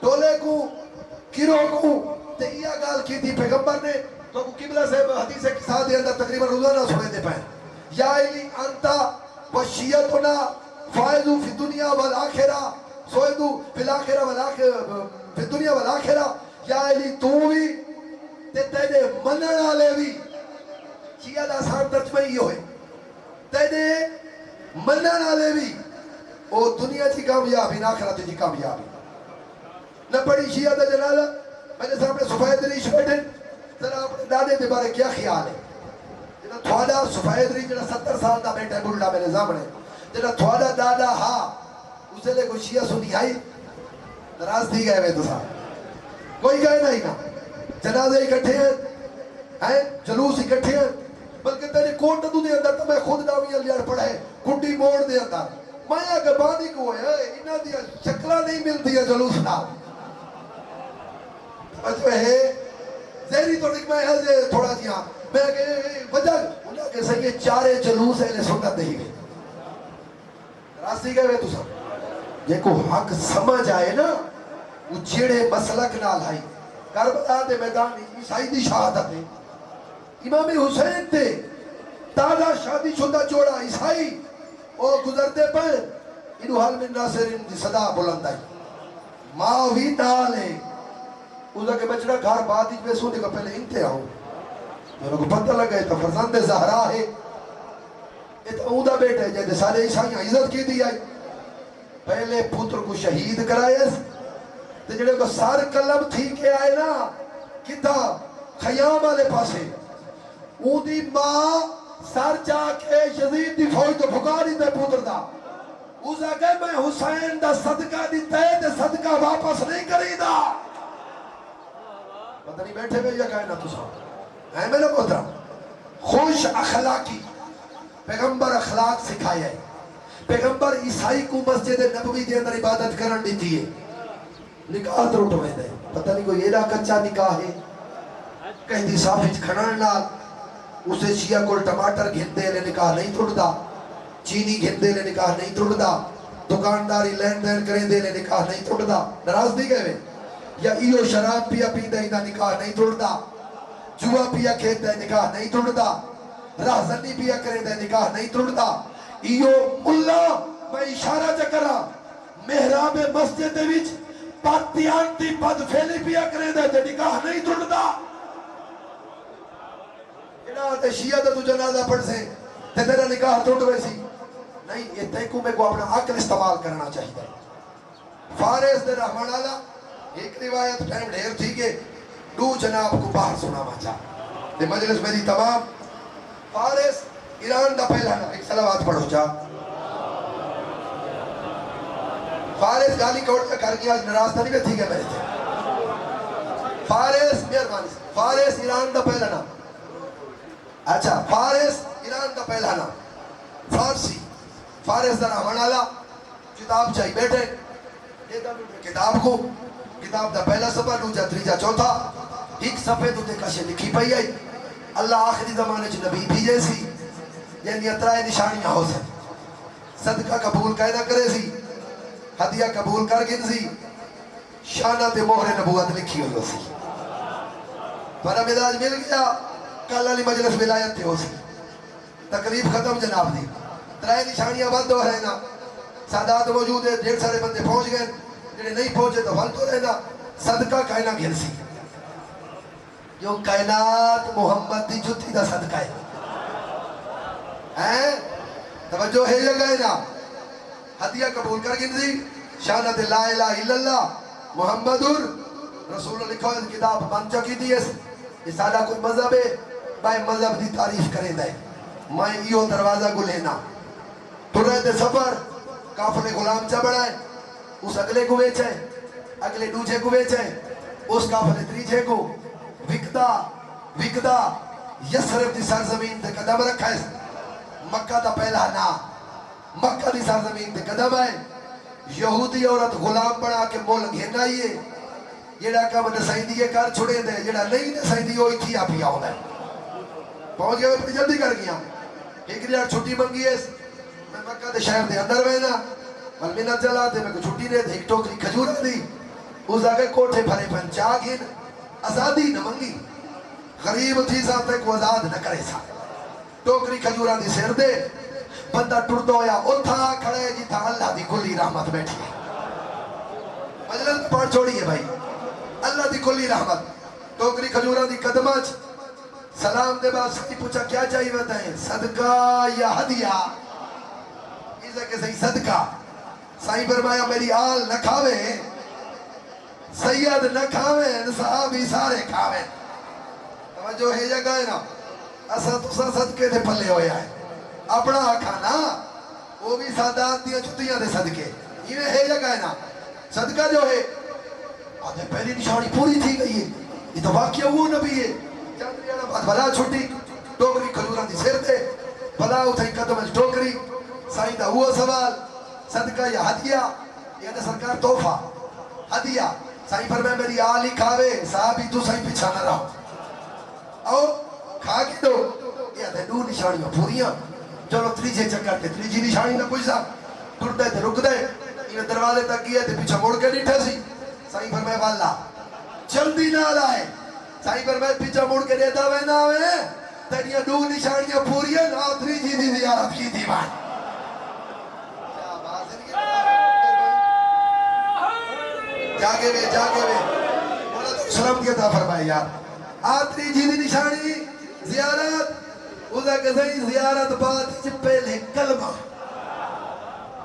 ٹولے کو گروہ کو تے یہ گال کی تھی پیغمبر نے تو قبلہ سے حدیث کے ساتھ دے اندر تقریباً روزانہ سنے دے پائیں یا علی انتا وشیتنا فائدو فی دنیا والآخرہ سوئدو فی الآخرہ فی الدنیا والآخرہ یا علی تو بھی تے تیرے منن والے بھی شیعہ دا آسان ترجمہ ہی ہوئے تیرے منن والے بھی او دنیا کی کامیابی نہ آخرت کی کامیابی نہ پڑی شیعہ دا جنازہ میرے سامنے سفید ریش بیٹھے ذرا اپنے دادے دے بارے کیا خیال ہے جنہاں تھوڑا سفید ریش جنہاں 70 سال دا بیٹھا ہے بلڈا میرے سامنے جنہاں تھوڑا دادا ہاں اسے لے کوئی شیعہ سنی آئی نراز تھی گئے ہوئے تو صاحب کوئی گئے نہیں نا جنازے اکٹھے ہیں جلوس اکٹھے ہیں بلکہ تیری کوٹ ندو دے اندر تو میں خود نامی علیار پڑھے کنڈی موڑ دے اندر مایا کے بانی کو ہے انہاں دیا شکلہ نہیں ملتی ہے جلوس نا جو ہے زہری تو نکمہ ہے تھوڑا دیا میں کہے وجہ انہاں کے سنگے چارے جلوس ہے لے سنت نہیں گئے راستی گئے ہوئے تو سب یہ کو حق سمجھ آئے نا وہ جیڑے مسلک نہ لائی کربلا دے میدان عیسائی دی شہادت ہے امام حسین تے تازہ شادی شدہ جوڑا عیسائی اور گزرتے پر انہوں حال من ناصرین دی صدا بلند آئی ماوی نال ہے اس کے بچڑا گھر بعد ہی میں سونے کا پہلے انتہا ہوں انہوں کو پتہ لگا ہے تو فرزند زہرا ہے یہ تو اوندا بیٹا ہے جیسے سارے عیسائیاں عزت کی دی آئی پہلے پتر کو شہید کرائے تو جڑے کو سار قلم تھی کے آئے نا کتا خیام والے پاسے اون دی ماں سر جا کے یزید دی فوج تو بھگاری تے پتر دا اس آگے میں حسین دا صدقہ دی تے صدقہ واپس نہیں کری دا پتہ نہیں بیٹھے ہوئے یا کہنا تو سا ہے میرے محترم خوش اخلاقی پیغمبر اخلاق سکھایا ہے پیغمبر عیسائی کو مسجد نبوی دے اندر عبادت کرن دی تھی ہے نکاح تروٹ ہوئے دے پتہ نہیں کوئی ایڈا کچا نکاح ہے کہیں دی صافج کھنان نال اسے شیعہ کو ٹماٹر گھن دے لے نکاح نہیں تھوڑ دا چینی گھن دے لے نکاح نہیں تھوڑ دا دکانداری لین دین کریں دے لے نکاح نہیں تھوڑ دا نراز دی گئے یا ایو شراب پیا پی دے دا نکاح نہیں تھوڑ دا جوا پیا کھیت دے نکاح نہیں تھوڑ دا راہزنی پیا کریں دے نکاح نہیں تھوڑ دا ایو اللہ میں اشارہ چکرہ محراب مسجد دے وچ پاتیانتی پد پھیلی پیا کریں دے نکاح نہیں تھوڑ دا تے شیعہ دا تو جنازہ پڑھ سے تے تیرا نکاح ٹوٹ ویسی نہیں یہ تیکو میں کو اپنا عقل استعمال کرنا چاہیے فارس دے رحمان اللہ ایک روایت ٹائم ڈھیر تھی کہ دو جناب کو باہر سنا مچا تے مجلس میری تمام فارس ایران دا پہلا نا ایک صلوات پڑھو جا فارس گالی کوٹ کا کر گیا نراز نہیں تھی کہ میرے تھے فارس مہربانی فارس ایران دا پہلا نا اچھا فارس ایران دا پہلا نام فارسی فارس دا رحمان اللہ کتاب چاہی بیٹھے کتاب کو کتاب دا پہلا صفحہ دوجا تریجا چوتھا ایک صفحے تو تے کاشے لکھی پئی آئی اللہ آخری زمانے چ نبی بھیجے سی یعنی اترائے نشانیاں ہو سن صدقہ قبول کائدہ کرے سی ہدیہ قبول کر گن سی شانہ تے مہر نبوت لکھی ہو سی پر مزاج مل گیا کل علی مجلس ولایت تھے ہو سی تقریب ختم جناب دی ترائے نشانیاں بند ہو رہے نا سادات موجود ہے ڈھیر سارے بندے پہنچ گئے جنہیں نہیں پہنچے تو حل تو رہنا صدقہ کائنہ گھر سی جو کائنات محمد دی جتی دا صدقہ ہے توجہ ہے یہ گئے نا ہدیہ قبول کر گن سی شانت لا الہ الا اللہ محمد رسول اللہ لکھو ہے کتاب بن چکی دی ہے یہ سادہ کوئی مذہب ہے بھائی مذہب دی تعریف کریں دائے میں ایو دروازہ کو لینا تو رہتے سفر کافلے غلام چا بڑھائے اس اگلے کو بیچے اگلے دوجے کو بیچے اس کافلے تریجے کو وکدہ یسرف دی سرزمین تے قدم رکھا ہے مکہ دا پہلا نا مکہ دی سرزمین تے قدم ہے یہودی عورت غلام بنا کے مول گھینا ہی ہے جیڑا کام نسائیں دیئے کار چھوڑے دے جیڑا نہیں نسائیں دیئے ہوئی تھی آپ ہی آؤں ہے پہنچ گیا میں جلدی کر گیا ایک ریاڑ چھٹی منگی ہے میں مکہ دے شہر دے اندر وینا والمینت جلا دے میں کو چھٹی دے ایک ٹوکری کھجورہ دی اس آگے کوٹھے بھرے پنچا گھن آزادی نہ منگی غریب تھی ساتھ تک وہ آزاد نہ کرے سا ٹوکری کھجورہ دی سیر دے بندہ ٹرد ہویا اتھا کھڑے جی تھا اللہ دی کلی رحمت بیٹھی ہے مجلس پڑھ چھوڑی ہے بھائی اللہ دی کلی رحمت ٹوکری کھجورہ دی قدمہ سلام دے بعد سکی پوچھا کیا چاہیے بتائیں صدقہ یا ہدیہ اسے کہ صحیح صدقہ سائیں فرمایا میری آل نہ کھاوے سید نہ کھاوے صحابی سارے کھاوے توجہ ہے جگہ ہے نا اسا تسا صدقے دے پلے ہویا ہے اپنا کھانا وہ بھی سادات دیا چھتیاں دے صدقے یہ ہے جگہ ہے نا صدقہ جو ہے آدھے پہلی نشانی پوری تھی گئی ہے یہ تو واقعہ وہ نبی ہے چاندریانا بات بھلا چھوٹی ٹوکری کھجورہ دی سیر دے بھلا اتھائی قدم اچھ ٹوکری سائیں دا ہوا سوال صدقہ یا ہدیہ یہ سرکار توفہ ہدیہ سائیں فرمائے میری آل ہی کھاوے صحابی تو سائیں پیچھا نہ رہو او کھا کی دو یہ دے دو نشانیاں پوریاں چلو تریجے چکر کے تریجی نشانی نہ کچھ سا ٹوٹ دے رک دے یہ دروازے تک گیا تے پیچھا موڑ کے نیٹھے سی سائیں فرمائے والا جلدی نہ لائے سائیں فرمائے پیچھا موڑ کے دیتا ہوئے نہ ہوئے تیریاں دو نشانیاں پوریاں نہ تریجی دی دی عرب کی دیوان جاگے وے مولا تو سلام کیا تھا فرمائے یار آتری جیدی نشانی زیارت اوزا کہ صحیح زیارت بات چھ پہلے کلمہ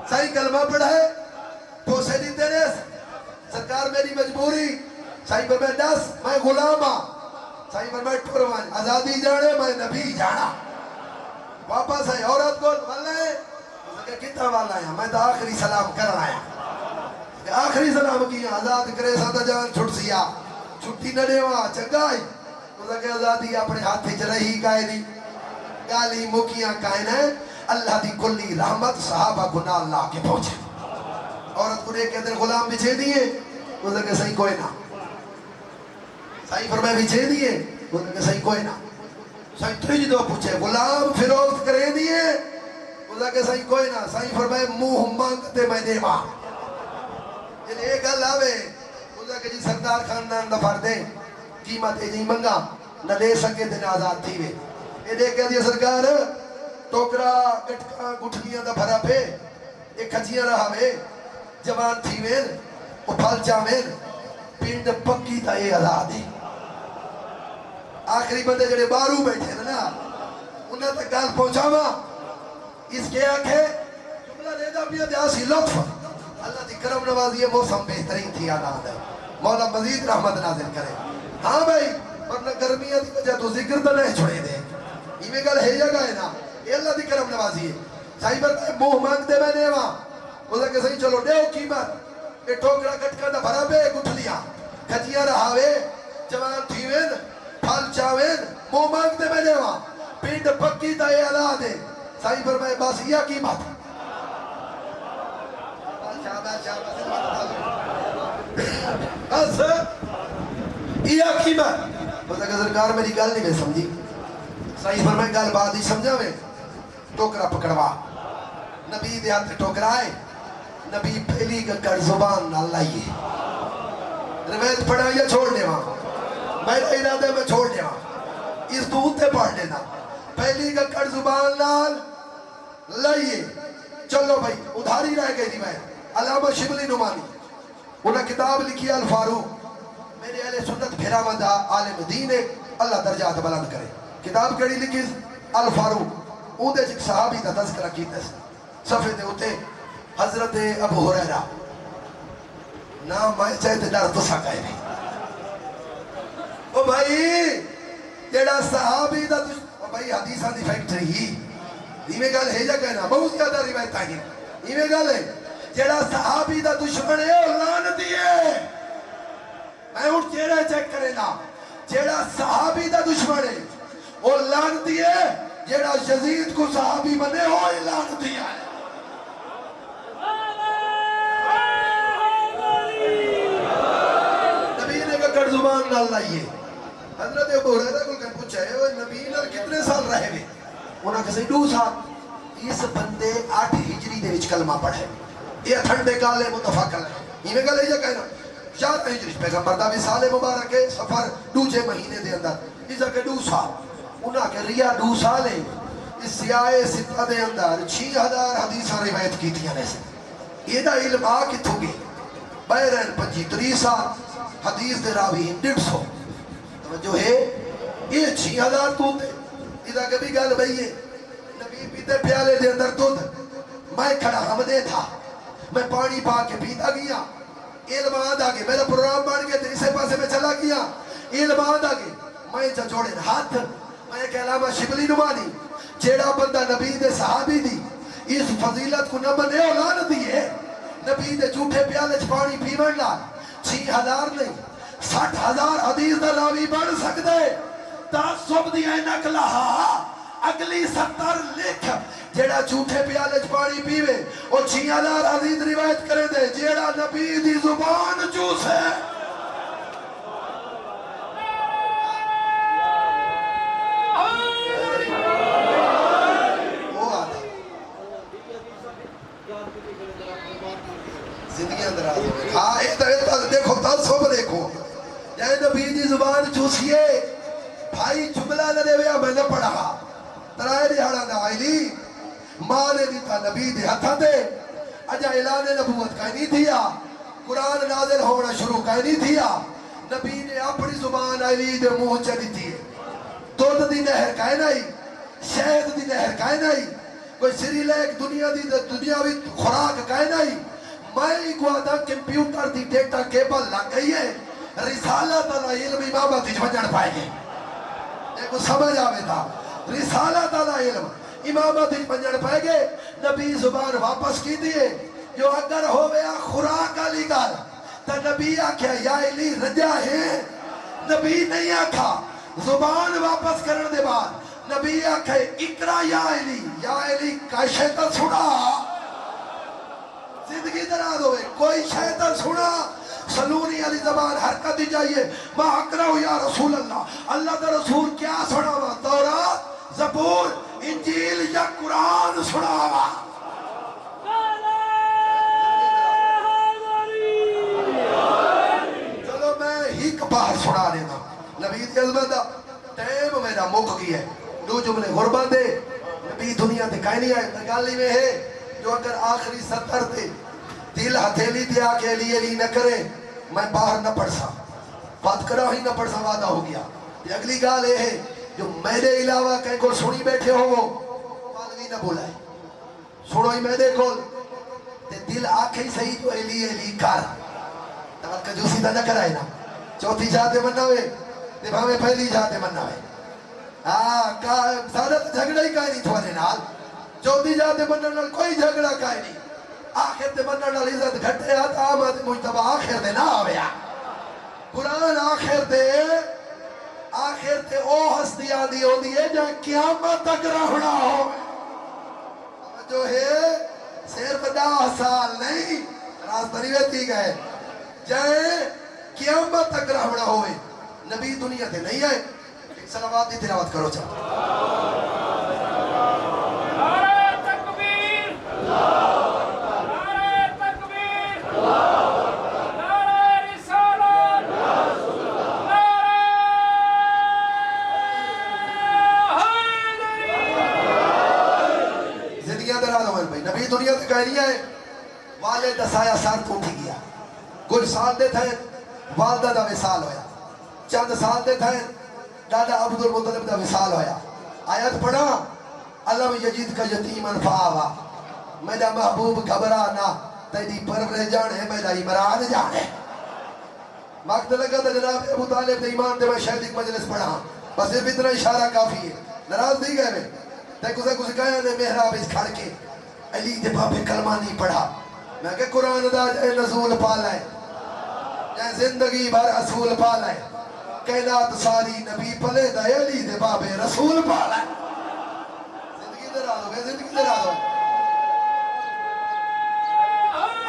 صحیح کلمہ پڑھائے پوسے نہیں تیرے سرکار میری مجبوری صحیح پر میں دس میں غلامہ صحیح پر میں ٹھورمان آزادی جانے میں نبی جانا واپس ہے عورت کو والا ہے اوزا کہ کتنا والا ہے میں تو آخری سلام کرنا ہے آخری سلام کیا آزاد کرے ساتھ جان چھٹ سیا چھٹی نہ دیوا چنگائی اوزا کہ آزادی اپنے ہاتھ ہی رہی کائے دی گالی مکیاں کائن ہے اللہ دی کلی رحمت صحابہ گناہ اللہ کے پہنچے عورت کو دیکھ کے اندر غلام بچھے دیئے اوزا کہ صحیح کوئی نہ صحیح فرمائے بچھے دیئے اوزا کہ صحیح کوئی نہ صحیح تریج دو پوچھے غلام فیروز کرے دیئے اوزا کہ صحیح کوئی نہ صحیح فرمائے موہ مانگتے میں دیوا یعنی ایک گل آوے اوزا کہ جی سردار خاندان دفار دے قیمت ایجی منگا نہ لے سکے دن آزاد تھی وے یہ دیکھ گیا دیا سرکار ٹوکرا گٹکا گٹھلیاں دا بھرا پہ ایک کھجیاں رہا وے جوان تھی وین او پھل چاوین پینڈ پکی تا یہ آزاد ہے آخری بندے جڑے بارو بیٹھے نا انہاں تک گال پہنچاوا اس کے آنکھیں جملہ لے دا پیا دیا سی لطف اللہ دی کرم نوازی ہے موسم بہترین تھی آناد ہے مولا مزید رحمت نازل کرے ہاں بھائی ورنہ گرمیاں دی وجہ تو ذکر تو نہیں چھوڑے دے یہ میں گل ہے جگہ ہے نا یہ اللہ دی کرم نوازی ہے صحیح بات موہ مانگتے میں نے وہاں وہ کہ صحیح چلو دیو قیمت یہ ٹوکرا کٹکا دا بھرا بے گٹھلیاں کھجیاں رہاوے جوان تھیوین پھل چاوین موہ مانگتے میں نے وہاں پینڈ پکی تا یہ اللہ دے صحیح فرمائے بس یہ قیمت بس یہ قیمت بس اگر سرکار میری گل نہیں میں سمجھی صحیح فرمائے گل بات ہی سمجھا میں ٹوکرا پکڑوا نبی دے ہاتھ ٹوکرا ہے نبی پہلی گکڑ زبان نہ لائیے روایت پڑھا یا چھوڑ دے وہاں میرا ارادہ میں چھوڑ دے وہاں اس دودھ تے پڑھ لینا پہلی گکڑ زبان نال لائیے چلو بھائی ادھاری رہ گئی دی میں علامہ شبلی نمانی انہاں کتاب لکھی الفاروق میرے اہل سنت پھرا مندہ عالم دین ہے اللہ درجات بلند کرے کتاب کڑی لکھی الفاروق اون دے جک صحابی دا تذکرہ کیتا ہے صفحے دے ہوتے حضرت ابو حریرہ نام میں چاہتے ڈر تو سا گئے بھی او بھائی جیڑا صحابی دا بھائی حدیثہ دی فیکٹری ہی یہ گل ہے جا کہنا بہت زیادہ روایت آئی یہ گل ہے جیڑا صحابی دا دشمن ہے اور لعنتی ہے میں اٹھ چہرہ چیک کرے نا جیڑا صحابی دا دشمن ہے اور لعنتی ہے جیڑا یزید کو صحابی بنے ہو یہ لعنتی ہے نبی نے کہا کر زبان نہ لائیے حضرت ابو ہریرہ کو کہ پوچھا ہے وہ نبی نال کتنے سال رہے ہوئے؟ انہاں کہ 2 سال۔ اس بندے 8 ہجری دے وچ کلمہ پڑھے، یہ ٹھنڈے کالے متفق ہے، یہ گل ہے یا کہنا 4 ہجری پیغمبر دا وصال مبارک ہے سفر 2 مہینے دے اندر، اس کہ 2 سال۔ انہاں کہ ریا 2 سال ہے، اس سیاہ ستہ دے اندر 6000 حدیثاں روایت کیتیاں نے، یہ دا علم آ کتھوں گے؟ بہرین 25 سال حدیث دے راوی 150 توجہ ہے، یہ 6000 تو دے ادھا کبھی گل بھئی ہے نبی پیتے پیالے دے اندر دودھ، میں کھڑا حمدے تھا، میں پانی پا کے پیتا گیا، علم آدھا گے میرا پروگرام بڑھ گئے تھے اسے پاسے میں چلا گیا، علم آدھا گے میں چا جوڑے ہاتھ، میں کہ علامہ شبلی نمانی جیڑا بندہ نبی دے صحابی دی اس فضیلت کو نہ بنے اولاد دیئے، نبی دے جھوٹے پیالے چ پانی پیون لا 6000 نہیں 60,000 حدیث دا راوی بڑھ سکتے، تعصب دی اینک لہا اگلی 70 لکھ جیڑا جھوٹے پیالے چ پانی پیوے اور 6000 حدیث روایت کرے دے جیڑا نبی دی زبان چوس ہے۔ زندگی اندر آدھو ہے ہاں ادھر دیکھو تعصب دیکھو جائے نبی دی زبان چوسیے بھائی جملہ نہ دے ویا میں نہ پڑھا ترائے دیہاڑا نائلی ماں نے دیتا نبی دے ہتھا دے اجا اعلان نبوت کا نہیں دیا، قرآن نازل ہونا شروع کا نہیں دیا، نبی نے اپنی زبان آئلی دے منہ چلی تھی، دودھ دی نہر کائے نہیں، شہد دی نہر کائے نہیں، کوئی سری لیک دنیاوی خوراک کائے نہیں، میں ایک وعدہ کمپیوٹر دی ڈیٹا کیبل لگ گئی ہے، رسالہ تعالیٰ علم امامت ہی بجڑ پائے گے، ایک سمجھ آوے تھا، رسالہ تعالیٰ علم امامت ہی بجڑ پائے گے، نبی زبان واپس کی دیئے، جو اگر ہو گیا خوراک علی گال تا نبی آکھیا یا علی رجا ہے، نبی نہیں آکھا زبان واپس کرن دے بعد نبی آکھے اقرا یا علی کا شیطان سنا زندگی دراز ہوئے کوئی شیطان سنا سلونی علی زبان حرکت دی جائیے ما اقرأ یا رسول اللہ، اللہ دا رسول کیا سناوا؟ تورات، زبور، انجیل یا قرآن سناوا؟ چلو میں ہی کپار سنا لینا نبی دی عظمت دا ٹیم میرا مک گئی ہے، 2 جملے غربت دے نبی دنیا تے کہیں نہیں آئے تگالی میں ہے جو اگر آخری 70 تے دل ہتھیلی دیا کے لیے نہ کرے میں باہر نہ پڑھ سا بات کرا ہی نہ پڑھ سا وعدہ ہو گیا۔ یہ اگلی گال یہ ہے جو میرے علاوہ کہیں کو سنی بیٹھے ہو مالوی نہ بولائے سنو ہی میرے کول تے دل آکھے ہی صحیح تو ایلی کار تمہت کا جوسی نہ کرائے نا، چوتھی جاتے مننا ہوئے تے بھامے پہلی جاتے مننا ہوئے زیادہ جھگڑا ہی کائے نہیں تھوڑے نال، چوتھی جاتے مننا نال کوئی جھگڑا کائے نہیں، آخر تے مننا نال عزت گھٹے آتا آمد مجتبہ آخر دے نہ آویا، قرآن آخر تے او ہستی آدھی ہو دیئے جہاں قیامت تک رہنا ہو جو ہے صرف 10 سال نہیں راست بریویتی گئے جہاں قیامت تک رہنا ہوئے، نبی دنیا تے نہیں آئے، ایک صلوات دی تلاوت کرو چاہو۔ نعرہ تکبیر نعرہ تکبیر نعرہ رسالت نعرہ حیدری۔ زندگیاں در آدھو بھائی نبی دنیا تے کہیں نہیں آئے، والد دسایا سار تو اٹھی گیا، کچھ سال دے تھے والدہ دا وصال ہویا، چند سال دے تھے دادا عبدالمطلب دا وصال ہویا، آیت پڑھا علم یجید کا یتیمن فآوا، میرا محبوب گھبرانا تیری پرورش جانے میرا عمران جانے، وقت لگا تھا جناب ابو طالب دے ایمان دے میں شاید ایک مجلس پڑھا بس یہ اتنا اشارہ کافی ہے، نراز نہیں گئے میں تے کچھ کہا نے محراب اس کھڑ کے علی دے باپے کلمہ نہیں پڑھا، میں کہ قرآن دا جائے نزول پالا ہے جائے زندگی بھر اصول پالا ہے، کائنات ساری نبی پلے دا علی دے باپے رسول پالا ہے، زندگی در آدھو گئے زندگی در آدھو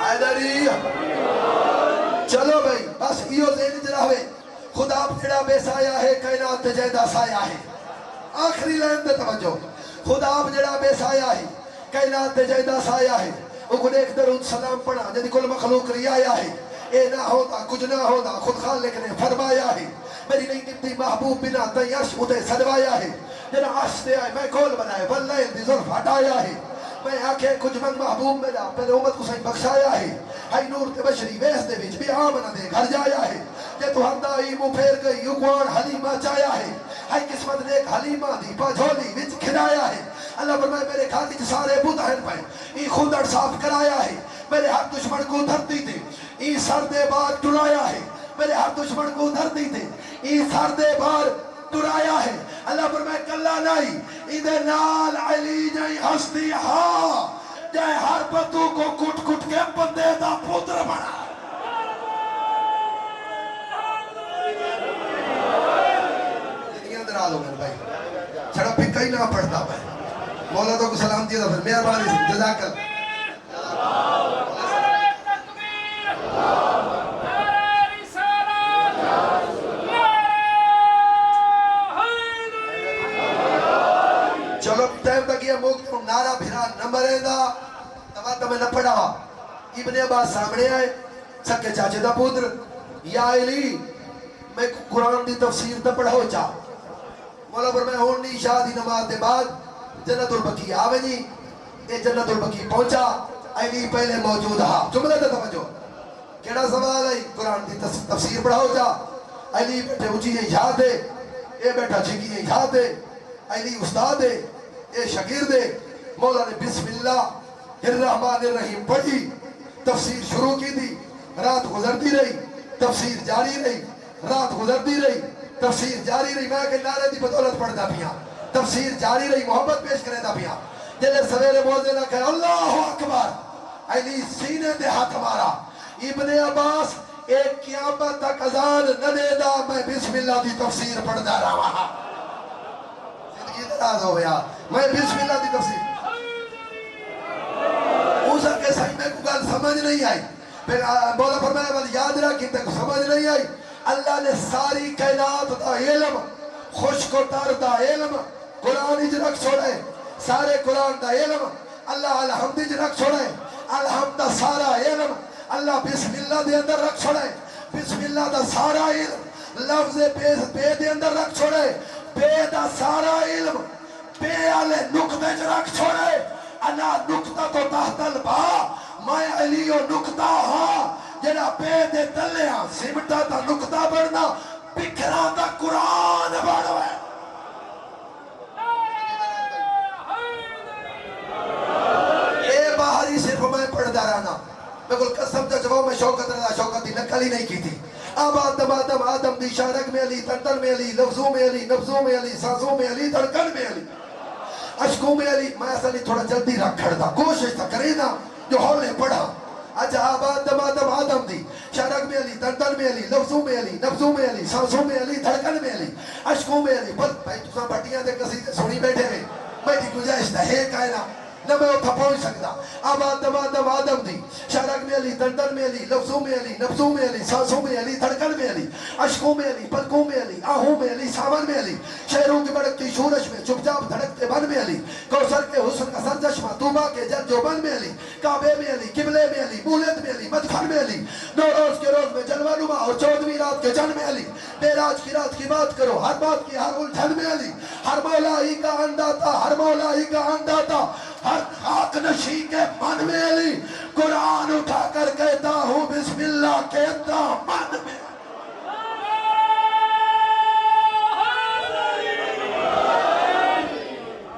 حیدری چلو بھائی بس ایو ذہن جراوے خدا جڑا بے سایہ ہے کائنات تے جیدہ سایہ ہے آخری لائن دے توجہ خدا جڑا بے سایہ ہے کائنات تے جیدہ سایہ ہے وہ کو ایک درود سلام پڑھا جدی کل مخلوق ریا ہے اے نہ ہوتا کچھ نہ ہوتا خود خالق نے فرمایا ہے میری نہیں نمتی محبوب بنا تئی عرش ادھے سروایا ہے جنا عرش دے آئے میں کول بنائے واللیل دی ظلف ہٹایا ہے میں آنکھیں کچھ من محبوب میرا پہلے امت کو سائیں بخشایا ہے ہائی نور تے بشری ویس دے وچ بھی آمنہ دے گھر جایا ہے کہ تو ہردائی مو پھیر گئی یقوان حلیمہ چایا ہے ہائی قسمت نے ایک حلیمہ دی پا جھولی وچ کھلایا ہے اللہ فرمائے میرے کھاتی چھ سارے بوت ہیں پائیں ای خودڑ صاف کرایا ہے میرے ہر دشمن کو دھرتی تھے ای سر دے بار ٹرایا ہے میرے ہر دشمن کو دھرتی تھے ای سر دے بار ٹرایا ہے اللہ فرمائے کلا نہیں ادھے نال علی جائیں ہستی ہاں جائے ہر پتو کو کٹ کٹ کے بندے دا پتر بنا یہ اندر آلو میں بھائی چھڑا پھکا ہی نہ پڑھتا بھائی مولا تو کو سلام دیا تھا پھر مہربانی سے جزاک اللہ چلو ٹائم تک یہ موقع نعرہ بھرا نمبر ہے دا تبادہ میں نہ پڑھا ابن عباس سامنے آئے سکے چاچے دا پودر یا علی میں قرآن دی تفسیر دا پڑھو چاہ مولا پر میں ہونی شادی نماز دے بعد جنت البقی آوے جی اے جنت البقی پہنچا علی پہلے موجود ہاں جملہ دے توجہ کیڑا سوال ہے قرآن دی تفسیر پڑھو چاہ علی بیٹھے اچھی یاد دے اے بیٹھا چھکی یاد دے علی استاد دے اے شگیر دے مولا نے بسم اللہ الرحمن الرحیم پڑھی تفسیر شروع کی دی رات گزرتی رہی تفسیر جاری رہی رات گزرتی رہی تفسیر جاری رہی میں کہ نعرے دی بدولت پڑھتا پیا تفسیر جاری رہی محبت پیش کرے دا پیا جلے سویرے موزے نہ کہے اللہ اکبر علی سینے دے ہاتھ مارا ابن عباس ایک قیامت تک اذان نہ دے دا میں بسم اللہ دی تفسیر پڑھتا رہا زندگی دراز ہو گیا میں بسم اللہ دی تفسیر موسیٰ کے سائیں میں کو گل سمجھ نہیں آئی پھر مولا فرمایا والی یاد رکھی تک سمجھ نہیں آئی اللہ نے ساری کائنات دا علم خشک و تر دا علم قرآن اج رکھ چھوڑے سارے قرآن دا علم اللہ الحمد اج رکھ چھوڑے الحمد دا سارا علم اللہ بسم اللہ دے اندر رکھ چھوڑے بسم اللہ دا سارا علم لفظ بے دے اندر رکھ چھوڑے بے دا سارا علم بے آلے نقطے جو رکھ چھوڑے انا نقطہ تو تحت البا میں علی و نقطہ ہاں جنا بے دے تلے ہاں سمٹا تا نقطہ بڑھنا بکھرا تا قرآن بڑھو ہے یہ باہری صرف میں پڑھتا رہنا میں کل قسم تا جب میں شوکت رہا شوکت ہی نکل ہی نہیں کی تھی اب آدم آدم دی شارک میں علی تنتن میں علی لفظوں میں علی نفظوں میں علی سانسوں میں علی دھڑکن میں علی اشکوں میں علی میں اصلی تھوڑا جلدی رکھ کھڑتا کوشش تا کرے نا جو ہولے پڑھا اچھا آدم آدم دی شارک میں علی تنتن میں علی لفظوں میں علی نفظوں میں علی سانسوں میں علی دھڑکن میں علی اشکوں میں علی بس بھائی تُساں بٹیاں دے کسی سنی بیٹھے میں میں دی گزائش تا ہے کائنا نہ میں اتھا پہنچ سکتا اب آدم دی شارک میں علی تنتن میں علی لفظوں میں علی نفظوں میں علی سانسوں میں علی دھڑکن میں علی اشکوں میں علی پلکوں میں علی آہوں میں علی ساون میں علی شہروں کی بڑکتی شورش میں چپ چاپ دھڑکتے بن میں علی کوثر کے حسن کا سرچشمہ طوبہ کے جل جو بن میں علی کعبے میں علی قبلے میں علی مولد میں علی مدفن میں علی نوروز کے روز میں جلوہ نما اور 14ویں رات کے جن میں علی معراج کی رات کی بات کرو ہر بات کی ہر الجھن میں علی ہر مولا ہی کا انداتا ہر مولا ہی کا انداتا ہر خاک نشی کے من میں علی قرآن اٹھا کر کہتا ہوں بسم اللہ کے دامن میں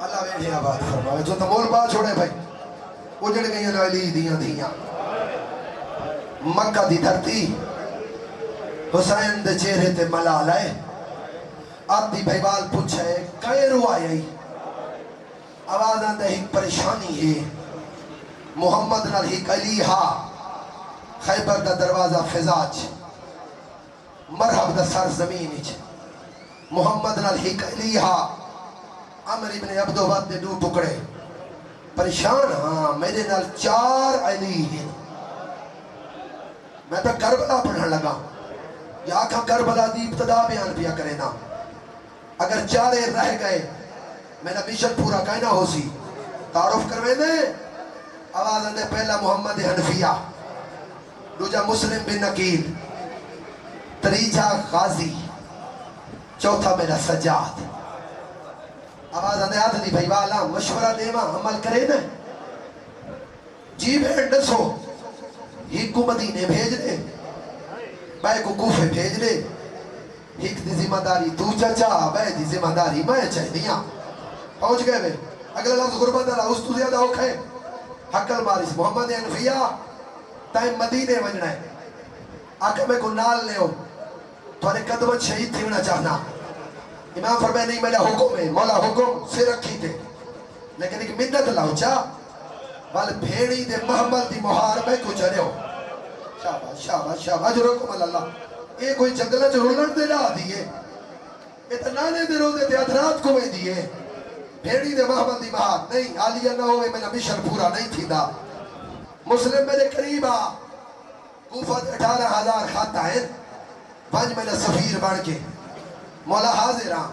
اللہ بیٹھے آباد فرمائے جو تمول بات چھوڑے بھائی اجڑ گئی ہیں علی دیاں دیاں مکہ دی دھرتی حسین دے چہرے تے ملال آئے آدھی بھائی بال پوچھے کئے رو آئے آواز آندہ ہی پریشانی ہے محمد نال ہی کلی ہا خیبر دا دروازہ فضاج مرحب دا سر زمین محمد نال ہی کلی ہا عمر ابن عبدالوہد دے دو ٹکڑے پریشان ہاں میرے نال 4 علی ہیں میں تو کربلا پڑھنے لگا یا آقا کربلا دی ابتدا بیان پیا کرے نا اگر چارے رہ گئے میرا مشن پورا کہنا ہو سی تعارف کروے دے آواز اندے پہلا محمد حنفیہ دوجا مسلم بن نقیل تریجا غازی چوتھا میرا سجاد آواز اندے آدھ دی بھائی والا مشورہ دے ماں عمل کرے نا جی بہن ڈسو ہی کو مدینے بھیج دے بھائی کو کوفے بھیج دے ایک دی ذمہ داری تو چچا بھائی دی ذمہ داری میں چاہی دیا پہنچ گئے بھائی اگلا لفظ غربت اللہ اس تو زیادہ ہوکھے حقل مارس محمد انفیہ تائیں مدینے ونجنا ہے آقا میں کو نال لے ہو تھوڑے قدمت شہید تھی ہونا چاہنا امام فرمائے نہیں میرا حکم ہے مولا حکم سے رکھی تھے لیکن ایک منت لاؤ چاہ بال بھیڑی دے محمد دی مہار میں کو چلے ہو شاباش شاباش شاباش رکم اللہ یہ کوئی جنگلہ جو رولن دے رہا دیئے اتنانے دے رو دے دے ادرات کو میں دیئے بھیڑی دے محمد دی مہار نہیں آلیہ نہ ہوئے میرا مشن پورا نہیں تھی دا مسلم میرے قریبا کوفت 18,000 خاتا ہے پانچ میرا سفیر بڑھ کے مولا حاضر ہاں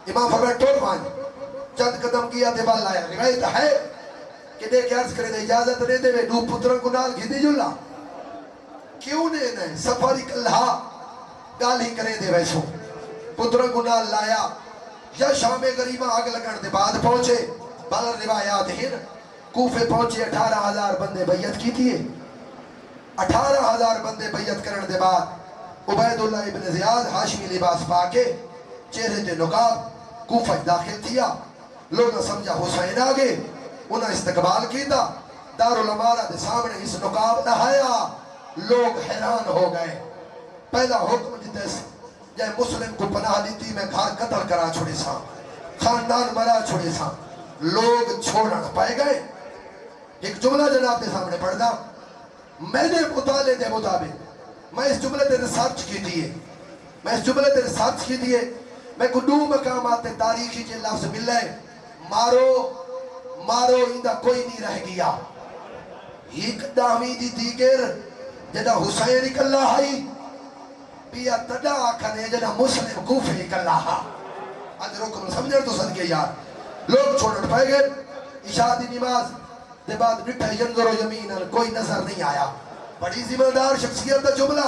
امام فرمائے ٹوٹ پانچ چند قدم کیا دے بال لایا روایت ہے کہ دے کے عرض کرے دے اجازت نہیں دے وے دو پترن کو نال گھدی جلا کیوں نے سفاری کلہا گال ہی کرے دے ویسو پترن کو نال لایا یا شام غریبہ آگ لگن دے بعد پہنچے بال روایات ہیں کوفے پہنچے 18,000 بندے بیعت کی تھی 18,000 بندے بیعت کرن دے بعد عبید اللہ ابن زیاد ہاشمی لباس پاکے چہرے تے نقاب کوفہ داخل تھیا لوگا سمجھا حسین آگے انہاں استقبال کیتا دارالامارہ دے سامنے اس نقاب نہایا لوگ حیران ہو گئے پہلا حکم دیتے سے جائے مسلم کو پناہ لیتی میں گھر قتل کرا چھوڑے ساں خاندان مرا چھوڑے ساں لوگ چھوڑنا پائے گئے ایک جملہ جناب دے سامنے پڑھ دا میں نے مطالعے دے مطابق میں اس جملے تے ریسرچ کی دیئے میں کو دو مقامات تاریخی جے لفظ مل رہے مارو اندہ کوئی نہیں رہ گیا ایک دامی دی دیگر جدہ حسین اکلہ آئی بیا تدا آکھنے جدہ مسلم کوفے اکلہ آ آج رکن سمجھر تو صدقے یار لوگ چھوڑن پائے گئے اشادی نماز دے بعد نٹھا ینظر و یمیناً کوئی نظر نہیں آیا بڑی ذمہ دار شخصیت دا جملہ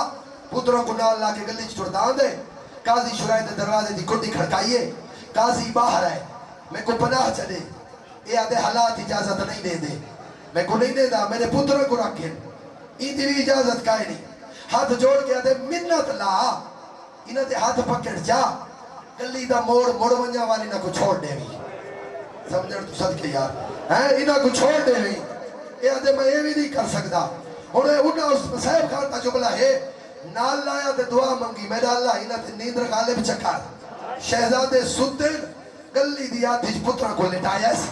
پتروں کو نال لا کے گلی چھوڑدان دے قاضی شرائع دے دروازے دی کنڈی کھڑکائیے قاضی باہر ہے میں کو پناہ چلے یہ آدھے حالات اجازت نہیں دے دے میں کو نہیں دے دا میرے پتروں کو رکھیں این دیوی اجازت کائے نہیں ہاتھ جوڑ کے آدھے منت لا انہاں دے ہاتھ پکڑ جا گلی دا موڑ ونجا والی نہ کو چھوڑ دے بھی سمجھر تو صدقے یار انہاں کو چھوڑ دے بھی یہ آدھے میں یہ بھی نہیں کر سکتا انہاں اس صاحب خان کا جملہ ہے نال لایا تے دعا منگی میرا اللہ انہاں تے نیندر غالب چکار شہزادے سدن گلی دی آدھج پترہ کو لٹایا سی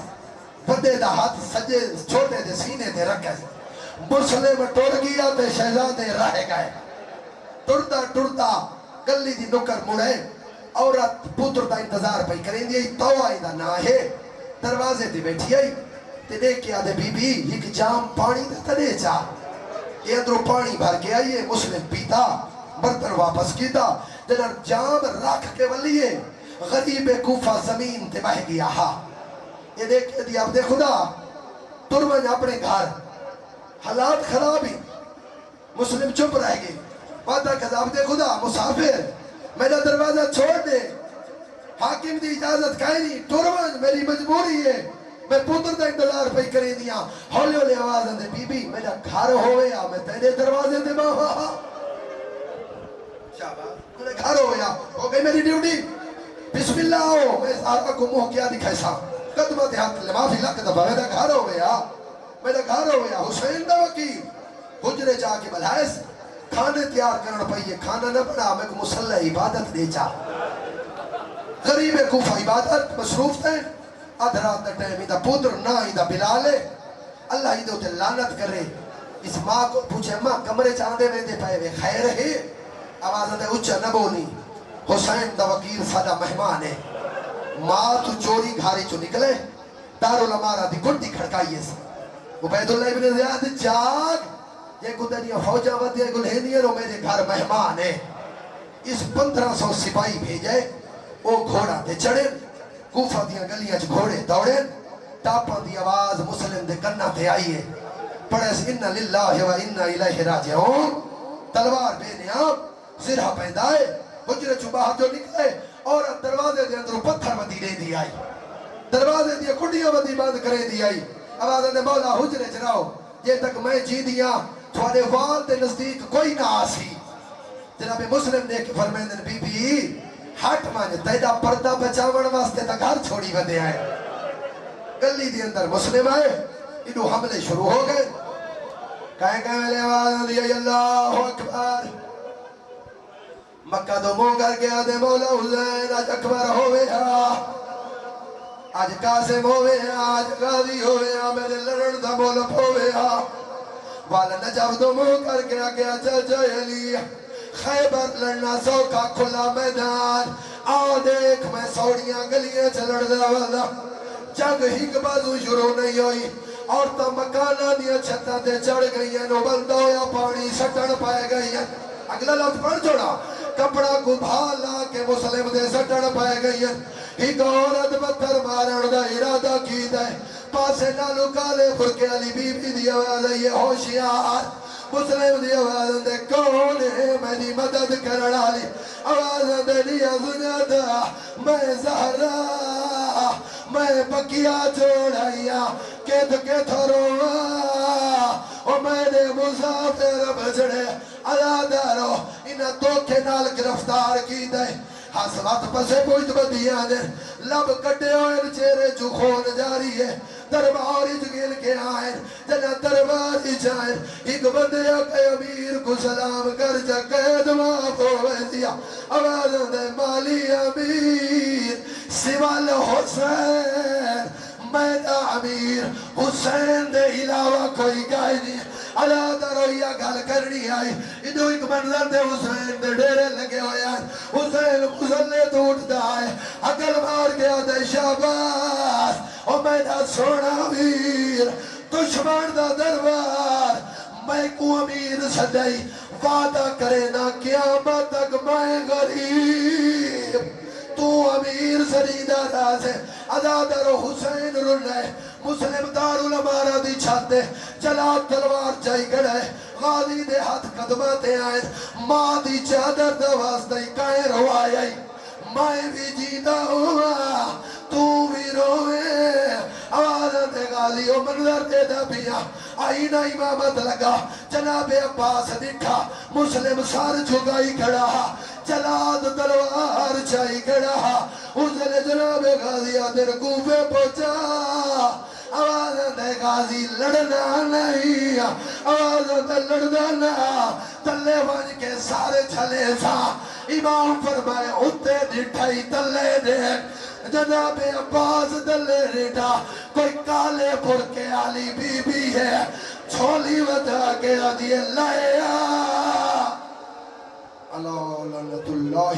بڑے دا ہاتھ سجے چھوٹے دے سینے دے رکھے مسلم ٹوڑ گیا تے شہزادے رہ گئے ٹرتا گلی دی نکر مڑے عورت پتر دا انتظار پہ کریں دی تو آئی دا نہ ہے دروازے دی بیٹھی آئی تے دیکھ کے آدھے بی بی ایک جام پانی دا تدے چاہ یہ اندرو پانی بھر کے آئیے مسلم پیتا برتن واپس کیتا جنر جام رکھ کے ولیے غریب کوفہ زمین تے بہ گیا ہا یہ دیکھ کے دیا عبد خدا ترمن اپنے گھر حالات خرابی مسلم چپ رہ گئے وعدہ کہ عبد خدا مسافر میرا دروازہ چھوڑ دے حاکم دی اجازت کہیں نہیں ترمن میری مجبوری ہے میں پتر دا انتظار پہ کریں دیا ہولے ہولے آواز اندے بی بی میرا گھر ہوئے یا میں تیرے دروازے دے ماں شاباش میرے گھر ہویا ہو گئی میری ڈیوٹی بسم اللہ ہو میں سارا کو موہ کیا دکھائی سا قدمہ دیہات لمافی لکھ دبا میرا گھر ہویا حسین دا وکیل حجرے جا کے بلائس کھانے تیار کرنا پائیے کھانا نہ بنا میں کو مسلح عبادت دے چا غریب کوفہ عبادت مصروف تھے ادھرات دا ٹائم ہی دا پودر نہ ہی دا بلالے اللہ ہی دے ہوتے لانت کرے اس ماں کو پوچھے ماں کمرے چاندے میں دے پائے وے خیر ہے آواز دے اچھا نہ بولی حسین دا وکیل سادہ مہمان ہے ماں تو چوری گھاری چو نکلے دارالامارہ دی گنڈی کھڑکائیے سے عبید اللہ ابن زیاد جاگ یہ کو دنیا فوجہ ودیا گلہینی ہے رو میرے گھر مہمان ہے اس 1500 سپاہی بھیجے وہ گھوڑا تے چڑھے کوفہ دیاں گلیاں چ گھوڑے دوڑے ٹاپاں دی آواز مسلم دے کنا تے آئی ہے پڑھے انا للہ و انا الیہ راجعون تلوار بے نیام سرہ پہندا ہے حجرے چوں باہر جو نکلے اور دروازے دے اندر پتھر بدی دے دی آئی دروازے دی کھڑیاں بدی بند کرے دی آئی آواز نے مولا حجرے چ رہو یہ تک میں جی دیاں تھوڑے وال دے نزدیک کوئی نہ آسی جناب مسلم نے فرمیندن بی بی ہٹ مان تیدا پردہ بچاون واسطے تا گھر چھوڑی ودے آئے گلی دی اندر مسلم آئے انہوں حملے شروع ہو گئے کہیں میں لے آواز دی اللہ اکبر مکہ دو منہ کر کے آدھے مولا حسین آج اکبر ہوئے آج قاسم ہوئے آج غازی ہوئے میرے لڑن دا مولب ہوئے والا نجف دو منہ کر کے آگے چچا علی خیبر لڑنا سوکا کھلا میدان آؤ دیکھ میں سوڑیاں گلیاں چلڑ دا والا جنگ ہی بازو شروع نہیں ہوئی عورتاں مکانہ دیا چھتاں تے چڑھ گئی ہیں نو بندہ یا پانی سٹن پائے گئی ہیں اگلا لفظ پڑھ چھوڑا کپڑا کو بھالا کے مسلم دے سٹن پائے گئی ہیں ایک عورت پتھر مارن دا ارادہ کی دے پاسے نالو کالے فرکے علی بی بی دی آواز ہے یہ ہوشیار مسلم دی آواز دے کون ہے میری مدد کرنا لی آواز دے لیا سنادا میں زہرا میں بکیا چھوڑایا کیت روا او میرے مسافر بچڑے علادارو انہا توکے نال گرفتار کی دے حسوات پسے پوچھ بدیا دے لب کٹے ہوئے چہرے جو خون جاری ہے درباری جگل کے آئیں جنہ درباری جائیں ایک بندے کے امیر کو سلام کر جا قید معاف ہوئے دیا آواز دے مالی امیر سوال حسین میرا امیر حسین دے علاوہ کوئی گائے نہیں اللہ درویا گل کرنی آئی انہوں ایک منظر دے حسین دے ڈیرے لگے ہوئے ہیں حسین مسلے ٹوٹ دائے عقل مار گیا دے شاباز او میرا سونا امیر دشمن دا دربار میں کو امیر صدائی وعدہ کرے نا قیامت تک میں غریب تو امیر سریدہ راز ہے عزادر و حسین رلے مسلم دارالعمارہ دی چھاتے چلا تلوار چاہی گڑے غازی دے ہاتھ قدماتے آئیں ماں دی چادر دوازدائی کائیں روائی میں بھی جیدہ ہوا تو بھی روئے آوازن دے غازی و منظر دے دبیا آئینہ امامت لگا جناب عباس دکھا مسلم سار جھگائی کھڑا چلاد تلوار چاہی کھڑا اسے جناب غازی آدھر کوفے پہنچا آوازن دے غازی لڑنا نہیں آوازن دے لڑنا نہ تلے بانج کے سارے چھلے سا امام فرمائے اتے ڈٹھائی تلے دے جناب عباس دلے ریٹا کوئی کالے پھرکے علی بی بی ہے چھولی ودا کے آدھی اللہ اللہ لعنت اللہ